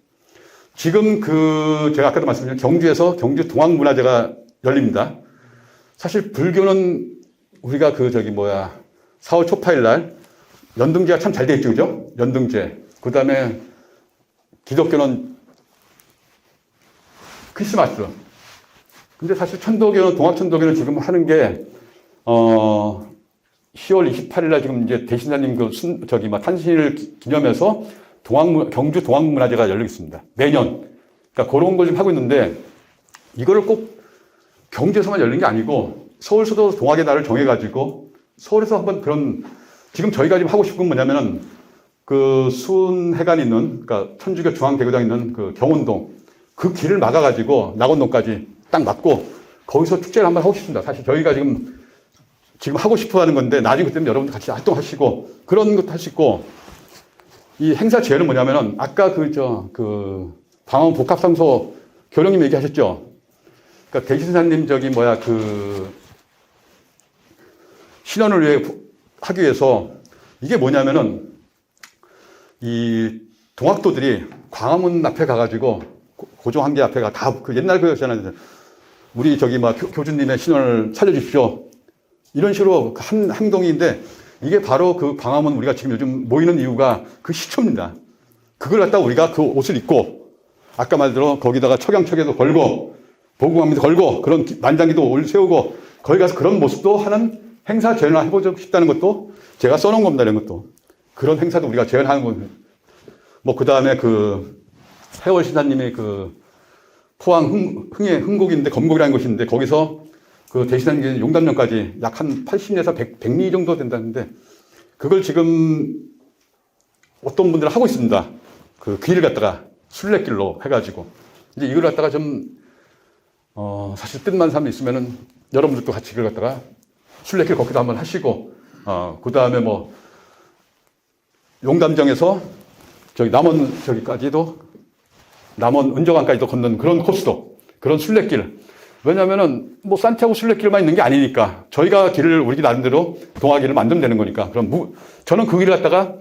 지금 제가 아까도 말씀드린 경주에서 경주 동학문화제가 열립니다. 사실 불교는 우리가 4월 초파일 날 연등제가 참 잘 돼 있죠, 그죠? 연등제. 그 다음에 기독교는 크리스마스. 근데 사실 천도교는, 동학천도교는 지금 하는 게, 10월 28일 날 지금 이제 대신사님 탄신을 기념해서 경주 동학문화제가 열리겠습니다. 매년. 그러니까 그런 걸 좀 하고 있는데, 이거를 꼭 경주에서만 열린 게 아니고 서울서도 동학의 날을 정해가지고 서울에서 한번 지금 저희가 지금 하고 싶은 건 뭐냐면은 수은회관이 있는 그러니까 천주교 중앙대교당 있는 경운동 그 길을 막아가지고 낙원동까지 딱 막고 거기서 축제를 한번 하고 싶습니다. 사실 저희가 지금 하고 싶어 하는 건데 나중에 그때는 여러분들 같이 활동하시고 그런 것도 할 수 있고 이 행사 제어는 뭐냐면은 아까 광화문 복합상소 교령님 얘기하셨죠? 그러니까 대신사님 신원을 위해 하기 위해서 이게 뭐냐면은 이 동학도들이 광화문 앞에 가가지고 고종한계 앞에 옛날 그거잖아요. 우리 교주님의 신원을 살려주십시오. 이런 식으로 한 행동인데 이게 바로 광화문 우리가 지금 요즘 모이는 이유가 시초입니다. 그걸 갖다가 우리가 그 옷을 입고 아까 말대로 거기다가 척양척에도 걸고 보고함도 걸고 그런 만장기도 세우고 거기 가서 그런 모습도 하는 행사 재현을 해보고 싶다는 것도 제가 써놓은 겁니다. 이런 것도. 그런 행사도 우리가 재현하는 겁니다. 그 다음에 해월 신사님의 포항 흥곡인데 검곡이라는 곳인데 거기서 대신사님 용담령까지 약 한 80리에서 100리 정도 된다는데 그걸 지금 어떤 분들은 하고 있습니다. 길을 갖다가 순례길로 해가지고 이제 이걸 갖다가 사실 뜻만 사람이 있으면은 여러분들도 같이 이걸 갖다가 순례길 걷기도 한번 하시고, 그 다음에 용담정에서 남원 은정항까지도 걷는 그런 코스도, 그런 순례길. 왜냐면은 산티아고 순례길만 있는 게 아니니까 저희가 우리 나름대로 동화길을 만들면 되는 거니까. 저는 그 길을 갖다가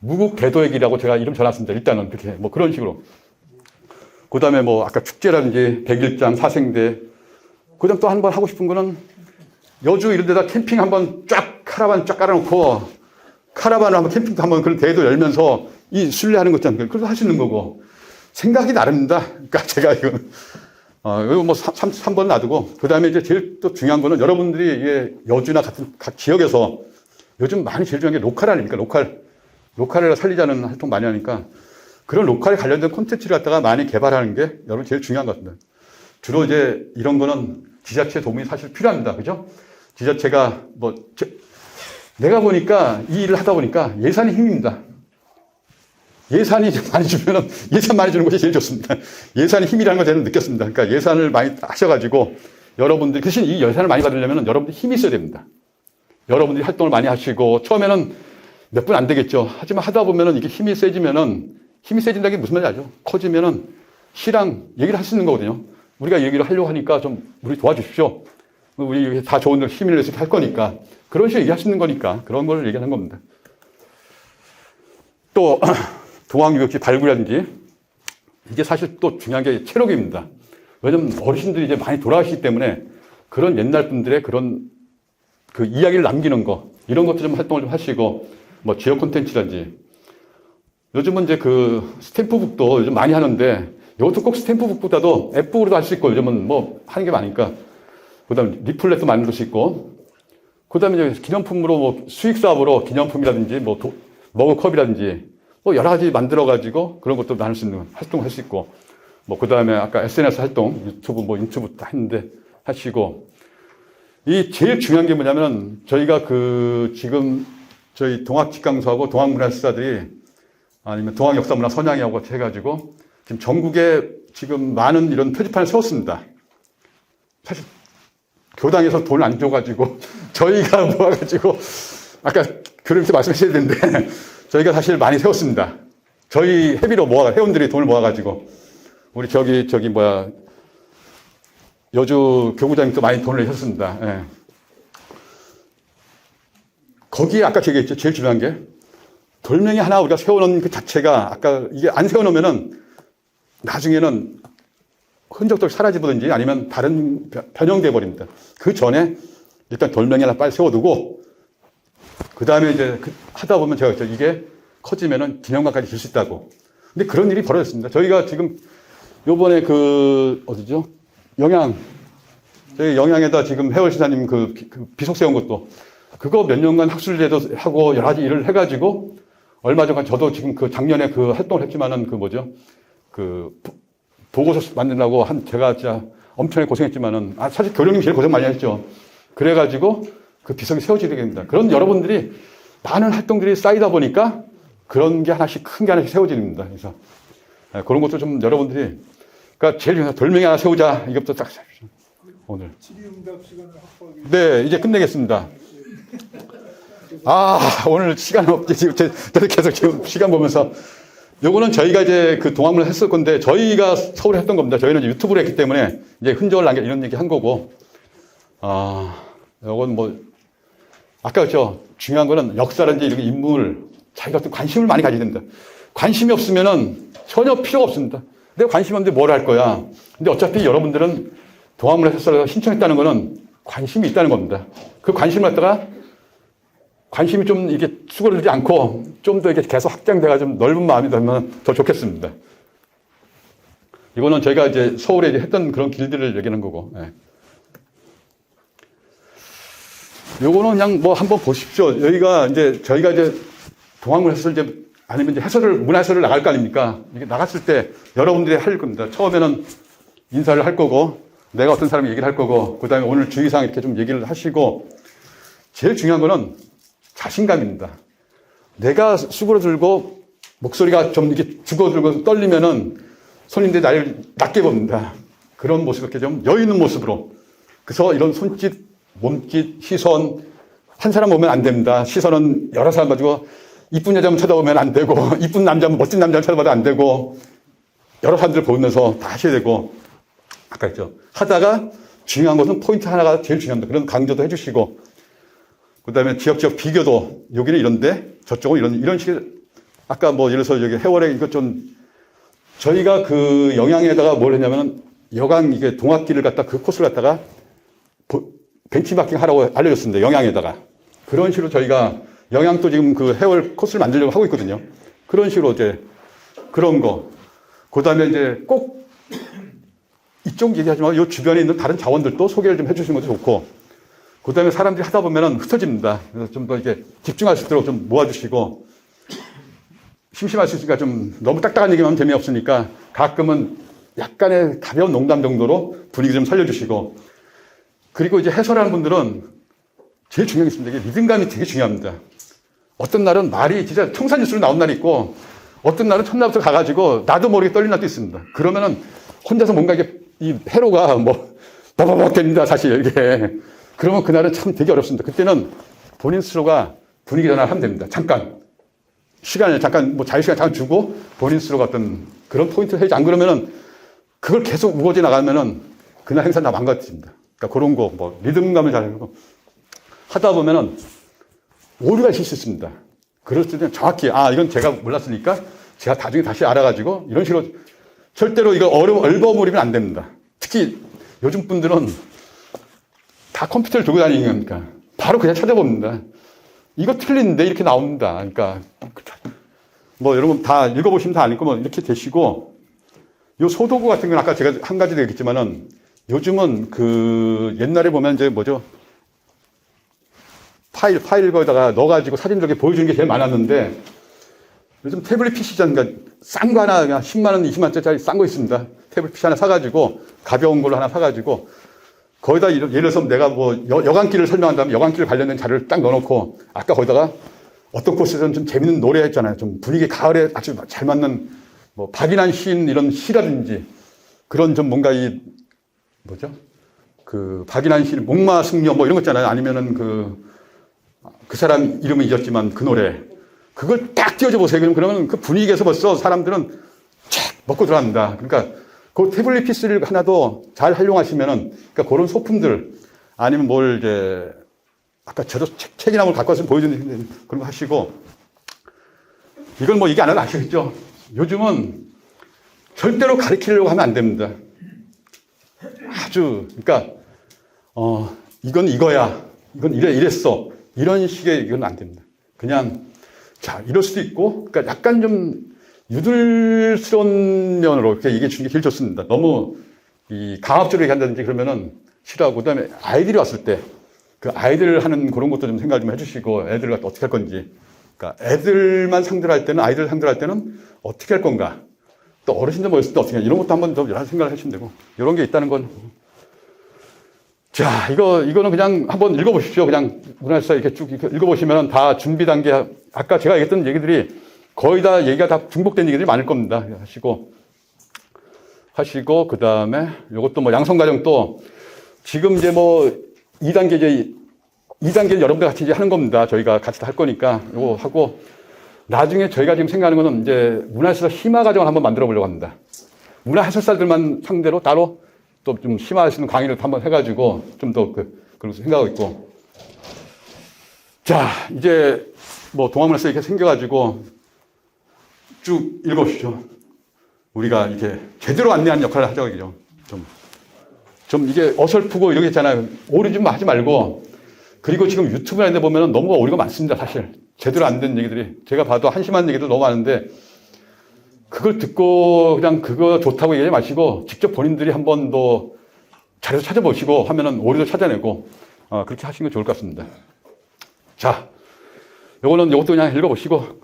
무국대도액이라고 제가 이름 전했습니다. 일단은 그렇게 뭐 그런 식으로. 그 다음에 뭐 아까 축제라든지 백일장, 사생대. 그 다음 또 한 번 하고 싶은 거는 여주 이런 데다 캠핑 한번 카라반 쫙 깔아놓고 카라반을 한번 캠핑도 한번 그런 대회도 열면서 이 순례하는 것 있잖아요. 그래서 할 수 있는 거고. 생각이 나릅니다. 그러니까 제가 이거 뭐 3번 놔두고. 그 다음에 이제 제일 또 중요한 거는 여러분들이 이게 여주나 같은 각 지역에서 요즘 많이 제일 중요한 게 로컬 아닙니까? 로컬을 살리자는 활동 많이 하니까 그런 로컬에 관련된 콘텐츠를 갖다가 많이 개발하는 게 여러분 제일 중요한 것 같습니다. 주로 이제 이런 거는 지자체 도움이 사실 필요합니다. 그죠? 지자체가 내가 보니까 이 일을 하다 보니까 예산이 힘입니다. 예산이 많이 주면은 예산 많이 주는 것이 제일 좋습니다. 예산이 힘이라는 걸 저는 느꼈습니다. 그러니까 예산을 많이 하셔가지고 여러분들 대신 이 예산을 많이 받으려면 여러분들 힘이 있어야 됩니다. 여러분들이 활동을 많이 하시고 처음에는 몇 분 안 되겠죠. 하지만 하다 보면은 이게 힘이 세지면은 힘이 세진다는 게 무슨 말인지 알죠? 커지면은 시랑 얘기를 할 수 있는 거거든요. 우리가 얘기를 하려고 하니까 좀 우리 도와주십시오. 우리 다 좋은 힘을 내서 할 거니까 그런 식으로 얘기할 수 있는 거니까 그런 걸 얘기하는 겁니다. 또 동학유역지 발굴이라든지 이게 사실 또 중요한 게 체력입니다. 왜냐면 어르신들이 이제 많이 돌아가시기 때문에 그런 옛날 분들의 그런 그 이야기를 남기는 거 이런 것도 좀 활동을 좀 하시고 뭐 지역 콘텐츠라든지 요즘은 이제 그 스탬프북도 요즘 많이 하는데 이것도 꼭 스탬프북보다도 앱북으로도 할 수 있고 요즘은 뭐 하는 게 많으니까 그 다음에 리플렛도 만들 수 있고 그 다음에 이제 기념품으로 뭐 수익 사업으로 기념품이라든지 뭐 머그컵이라든지 뭐 여러 가지 만들어가지고 그런 것도 나눌 수 있는 활동을 할 수 있고 뭐 그 다음에 아까 SNS 활동 유튜브 다 했는데 하시고 이 제일 중요한 게 뭐냐면 저희가 그 지금 저희 동학직강소하고 동학문화시사들이 아니면 동학역사문화 선양이하고 해가지고 지금 전국에 지금 많은 이런 표지판을 세웠습니다. 사실 교당에서 돈을 안 줘가지고 저희가 모아가지고 아까 그렇게 말씀하셔야 되는데 저희가 사실 많이 세웠습니다. 저희 회비로 회원들이 돈을 모아가지고 우리 여주 교구장님도 많이 돈을 내셨습니다. 예. 거기에 아까 얘기했죠. 제일 중요한 게 돌멩이 하나 우리가 세워놓은 그 자체가 아까 이게 안 세워놓으면은 나중에는 흔적도 사라지든지 아니면 다른 변형돼 버립니다. 그 전에 일단 돌멩이 하나 빨리 세워두고 그 다음에 이제 하다 보면 제가 이게 커지면은 기념관까지 줄 수 있다고. 근데 그런 일이 벌어졌습니다. 저희가 지금 요번에 어디죠? 저희 영양에다 지금 해월시사님 그 비석 세운 것도 그거 몇 년간 학술제도 하고 여러 가지 일을 해가지고 얼마 전에 저도 지금 작년에 활동을 했지만은 보고서 만들려고 제가 진짜 엄청나게 고생했지만은 사실 교령님이 제일 고생 많이 했죠. 그래가지고 그 비석이 세워지게 됩니다. 그런 여러분들이 많은 활동들이 쌓이다 보니까 그런 게 큰 게 하나씩 세워집니다. 그래서 그런 것도 좀 여러분들이 그러니까 제일 중요한 돌멩이 하나 세우자 이것부터 딱 오늘 질의응답 시간을 확보하기 위해서 네 이제 끝내겠습니다. 오늘 시간 없지 지금 저도 계속 지금 시간 보면서 요거는 저희가 이제 동학문을 했을 건데 저희가 서울에 했던 겁니다. 저희는 이제 유튜브로 했기 때문에 이제 흔적을 남겨 이런 얘기 한 거고 요건 뭐 아까 그렇죠. 중요한 거는 역사라든지 이런 인물 자기가 또 관심을 많이 가져야 됩니다. 관심이 없으면은 전혀 필요가 없습니다. 내가 관심 없는데 뭘 할 거야. 근데 어차피 여러분들은 동학문화시설에서 신청했다는 거는 관심이 있다는 겁니다. 그 관심을 갖다가 관심이 좀 이게 수그러들지 않고 좀 더 이게 계속 확장돼가 좀 넓은 마음이 되면 더 좋겠습니다. 이거는 저희가 이제 서울에 이제 했던 그런 길들을 얘기하는 거고. 예. 요거는 그냥 뭐 한번 보십시오. 저희가 이제 동학문화시설 아니면 이제 문화해설을 나갈 거 아닙니까? 이게 나갔을 때 여러분들이 할 겁니다. 처음에는 인사를 할 거고, 내가 어떤 사람이 얘기를 할 거고, 그 다음에 오늘 주의사항 이렇게 좀 얘기를 하시고, 제일 중요한 거는 자신감입니다. 내가 수그러들고, 목소리가 좀 이렇게 죽어들고 떨리면은 손님들이 나를 낮게 봅니다. 그런 모습 이렇게 좀 여유 있는 모습으로. 그래서 이런 손짓, 몸짓, 시선, 한 사람 보면 안 됩니다. 시선은 여러 사람 가지고 이쁜 여자만 쳐다보면 안 되고, 이쁜 남자면 멋진 남자를 쳐다봐도 안 되고, 여러 사람들을 보면서 다 하셔야 되고, 아까 했죠. 하다가 중요한 것은 포인트 하나가 제일 중요합니다. 그런 강조도 해주시고, 그 다음에 지역 비교도, 여기는 이런데, 저쪽은 이런 식의 아까 뭐 예를 들어서 여기 해월에 이것 좀 저희가 그 영양에다가 뭘 했냐면은 여강 이게 동학길을 갖다 그 코스를 갖다가 벤치마킹 하라고 알려줬습니다. 영양에다가. 그런 식으로 저희가 영양도 지금 그 해월 코스를 만들려고 하고 있거든요. 그런 식으로 이제 그런 거. 그 다음에 이제 꼭 이쪽 얘기하지 말고 이 주변에 있는 다른 자원들도 소개를 좀 해주시는 것도 좋고. 그 다음에 사람들이 하다 보면은 흩어집니다. 그래서 좀 더 이렇게 집중할 수 있도록 좀 모아주시고. 심심할 수 있으니까 좀 너무 딱딱한 얘기만 하면 재미없으니까 가끔은 약간의 가벼운 농담 정도로 분위기 좀 살려주시고. 그리고 이제 해설하는 분들은 제일 중요한 게 있습니다. 이게 리듬감이 되게 중요합니다. 어떤 날은 말이 진짜 청산유수로 나온 날이 있고 어떤 날은 첫날부터 가가지고 나도 모르게 떨린 날도 있습니다. 그러면은 혼자서 뭔가 이게 이 회로가 뭐 버버벅 됩니다. 사실 이게. 그러면 그날은 참 되게 어렵습니다. 그때는 본인 스스로가 분위기 전환을 하면 됩니다. 잠깐. 시간을 잠깐 뭐 자유시간 잠깐 주고 본인 스스로가 어떤 그런 포인트를 해야지. 안 그러면은 그걸 계속 우거져 나가면은 그날 행사 다 망가집니다. 그러니까 그런 거, 뭐, 리듬감을 잘 하고 하다 보면은 오류가 있을 수 있습니다. 그럴 때는 정확히, 이건 제가 몰랐으니까 제가 나중에 다시 알아가지고 이런 식으로 절대로 이거 얼버무리면 안 됩니다. 특히 요즘 분들은 다 컴퓨터를 들고 다니는 거니까 바로 그냥 찾아봅니다. 이거 틀린데 이렇게 나옵니다. 그러니까 뭐 여러분 다 읽어보시면 다 아니고 뭐 이렇게 되시고 요 소도구 같은 건 아까 제가 한 가지 얘기했지만은 요즘은 그 옛날에 보면 이제 뭐죠? 파일 거에다가 넣어가지고 사진 저렇게 보여주는 게 제일 많았는데 요즘 태블릿 PC잖아요. 그러니까 싼 거 하나 그냥 10만원, 20만원짜리 싼 거 있습니다. 태블릿 PC 하나 사가지고 가벼운 걸로 하나 사가지고 거기다 예를 들어서 내가 뭐 여강길을 설명한다면 여강길 관련된 자료를 딱 넣어놓고 아까 거기다가 어떤 코스에서는 좀 재밌는 노래 했잖아요. 좀 분위기 가을에 아주 잘 맞는 뭐 박인환 시인 이런 시라든지 그런 좀 뭔가 뭐죠? 그 박인환 시인 목마 승려 뭐 이런 거 있잖아요. 아니면은 그 사람 이름은 잊었지만 그 노래 그걸 딱 띄워줘 보세요. 그러면 그 분위기에서 벌써 사람들은 쫙 먹고 들어갑니다. 그러니까 그 태블릿 PC를 하나도 잘 활용하시면은 그러니까 그런 소품들 아니면 뭘 이제 아까 저도 책이나 뭘 갖고 와서 보여주는 그런 거 하시고 이건 뭐 이게 안 하면 아시겠죠? 요즘은 절대로 가르치려고 하면 안 됩니다. 아주 그러니까 이건 이거야. 이건 이랬어. 이런 식의 이건 안 됩니다. 그냥 자 이럴 수도 있고 그러니까 약간 좀 유들스러운 면으로 이렇게 얘기해 주는 게 제일 좋습니다. 너무 이 강압적으로 얘기한다든지 그러면은 싫어하고 그다음에 아이들이 왔을 때 그 아이들 하는 그런 것도 좀 생각 좀 해주시고 애들 갖다 어떻게 할 건지 그러니까 애들만 상대로 할 때는 아이들 상대로 할 때는 어떻게 할 건가 또 어르신들 모였을 때 어떻게 이런 것도 한번 더 여러 생각을 하시면 되고 이런 게 있다는 건 자 이거는 그냥 한번 읽어보십시오. 그냥 문화사 이렇게 쭉 읽어보시면 다 준비 단계 아까 제가 얘기했던 얘기들이 거의 다 얘기가 다 중복된 얘기들이 많을 겁니다. 하시고 그 다음에 이것도 뭐 양성 과정도 지금 이제 뭐 2단계 여러분들 같이 이제 하는 겁니다. 저희가 같이 다 할 거니까 이거 하고 나중에 저희가 지금 생각하는 거는 이제 문화해설 심화 과정을 한번 만들어 보려고 합니다. 문화 해설사들만 상대로 따로 또 좀 심화하시는 강의를 한번 해가지고 좀 더 그런 생각하고 있고 자 이제 뭐 동아문화사 이렇게 생겨가지고 쭉 읽어보시죠. 우리가 이렇게 제대로 안내하는 역할을 하자고 얘기죠. 좀 이게 어설프고 이런 게 있잖아요. 오류 좀 하지 말고. 그리고 지금 유튜브나 이런 데 보면 너무 오류가 많습니다, 사실. 제대로 안 된 얘기들이. 제가 봐도 한심한 얘기들 너무 많은데, 그걸 듣고 그냥 그거 좋다고 얘기하지 마시고, 직접 본인들이 한 번 더 자료도 찾아보시고 하면은 오류도 찾아내고, 그렇게 하시는 게 좋을 것 같습니다. 자, 요것도 그냥 읽어보시고,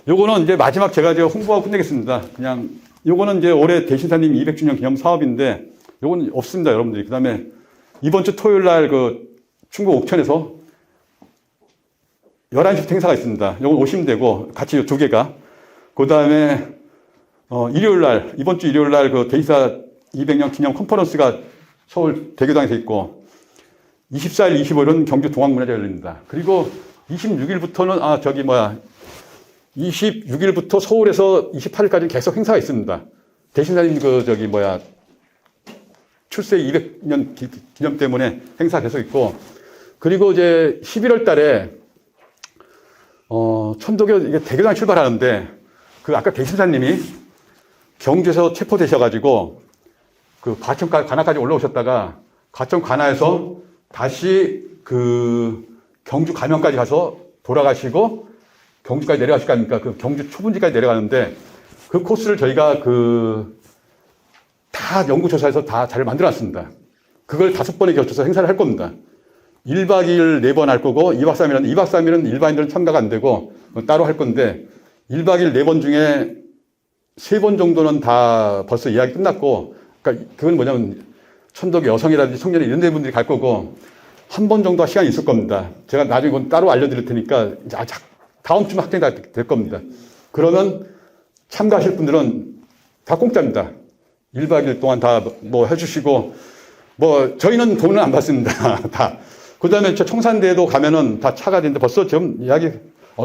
요거는 이제 마지막 제가 이제 홍보하고 끝내겠습니다. 그냥, 요거는 이제 올해 대신사님 200주년 기념 사업인데, 요건 없습니다, 여러분들이. 그 다음에 이번 주 토요일 날 충북 옥천에서 11시부터 행사가 있습니다. 요건 오시면 되고, 같이 두 개가. 그 다음에, 일요일 날, 이번 주 일요일 날 대신사 200년 기념 컨퍼런스가 서울 대교당에서 있고, 24일, 25일은 경주 동학문화제 열립니다. 그리고 26일부터는, 26일부터 서울에서 28일까지 계속 행사가 있습니다. 대신사님 출세 200년 기념 때문에 행사 계속 있고, 그리고 이제 11월 달에 천도교 이게 대교장 출발하는데 그 아까 대신사님이 경주에서 체포되셔가지고 그 과천 관하까지 올라오셨다가 과천 관하에서 다시 그 경주 가면까지 가서 돌아가시고 경주까지 내려가실 거 아닙니까? 그 경주 초분지까지 내려가는데 그 코스를 저희가 다 연구조사해서 다 잘 만들어놨습니다. 그걸 5번에 걸쳐서 행사를 할 겁니다. 1박 2일 4번 할 거고 2박 3일은 일반인들은 참가가 안 되고 따로 할 건데 1박 2일 4번 중에 3번 정도는 다 벌써 예약이 끝났고 그러니까 그건 뭐냐면 천도교 여성이라든지 청년이 이런 데 분들이 갈 거고 한 번 정도 시간이 있을 겁니다. 제가 나중에 그건 따로 알려드릴 테니까 이제 다음 주면 확정이 될 겁니다. 그러면 참가하실 분들은 다 공짜입니다. 1박 2일 동안 다 뭐 해주시고 저희는 돈은 안 받습니다. 다. 그 다음에 저 청산대에도 가면은 다 차가 되는데 벌써 지금 이야기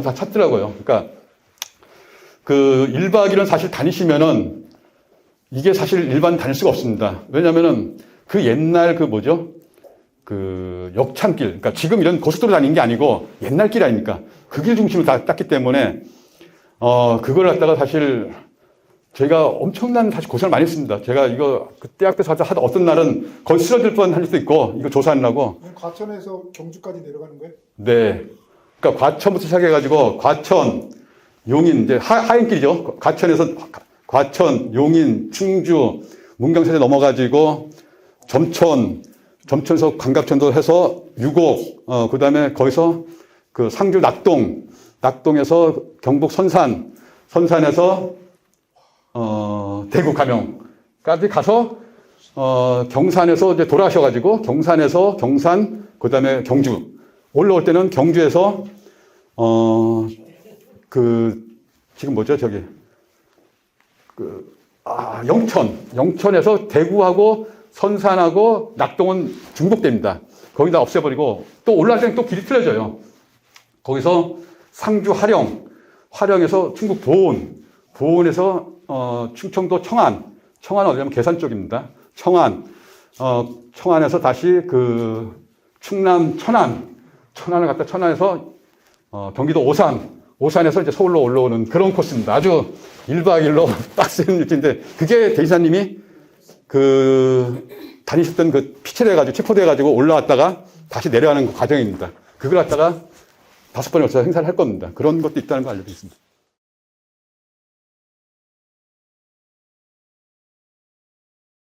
다 찼더라고요. 그러니까 그 1박 2일은 사실 다니시면은 이게 사실 일반 다닐 수가 없습니다. 왜냐면은 그 옛날 그 역참길, 그러니까 지금 이런 고속도로 다니는 게 아니고 옛날 길 아닙니까? 그 길 중심을 다 땄기 때문에, 그걸 갖다가 사실 저희가 엄청난 사실 고생을 많이 했습니다. 제가 이거 그때 앞에서 하다 어떤 날은 거의 쓰러질 뻔 할 수도 있고, 이거 조사하느라고. 과천에서 경주까지 내려가는 거예요? 네. 그러니까 과천부터 시작해가지고, 과천, 용인, 이제 하행길이죠. 과천, 용인, 충주, 문경산에 넘어가지고, 점천에서 광각천도 해서 유곡, 그 다음에 거기서 그 상주 낙동에서 경북 선산에서, 대구 가명까지 가서, 경산에서 이제 돌아가셔가지고, 경산, 그 다음에 경주. 올라올 때는 경주에서, 지금 영천에서 대구하고 선산하고 낙동은 중복됩니다. 거기다 없애버리고 또 올라갈 때는 또 길이 틀려져요. 거기서 상주 화령에서 충북 보은에서 충청도 청안은 어디냐면 계산 쪽입니다. 청안에서 다시 그 충남 천안을 갔다 천안에서 경기도 오산에서 이제 서울로 올라오는 그런 코스입니다. 아주 1박 2일로 빡센 일정인데, 그게 대지사님이 다니셨던 체포돼가지고 올라왔다가 다시 내려가는 과정입니다. 그걸 갖다가 5번에 걸쳐서 행사를 할 겁니다. 그런 것도 있다는 걸 알려드리겠습니다.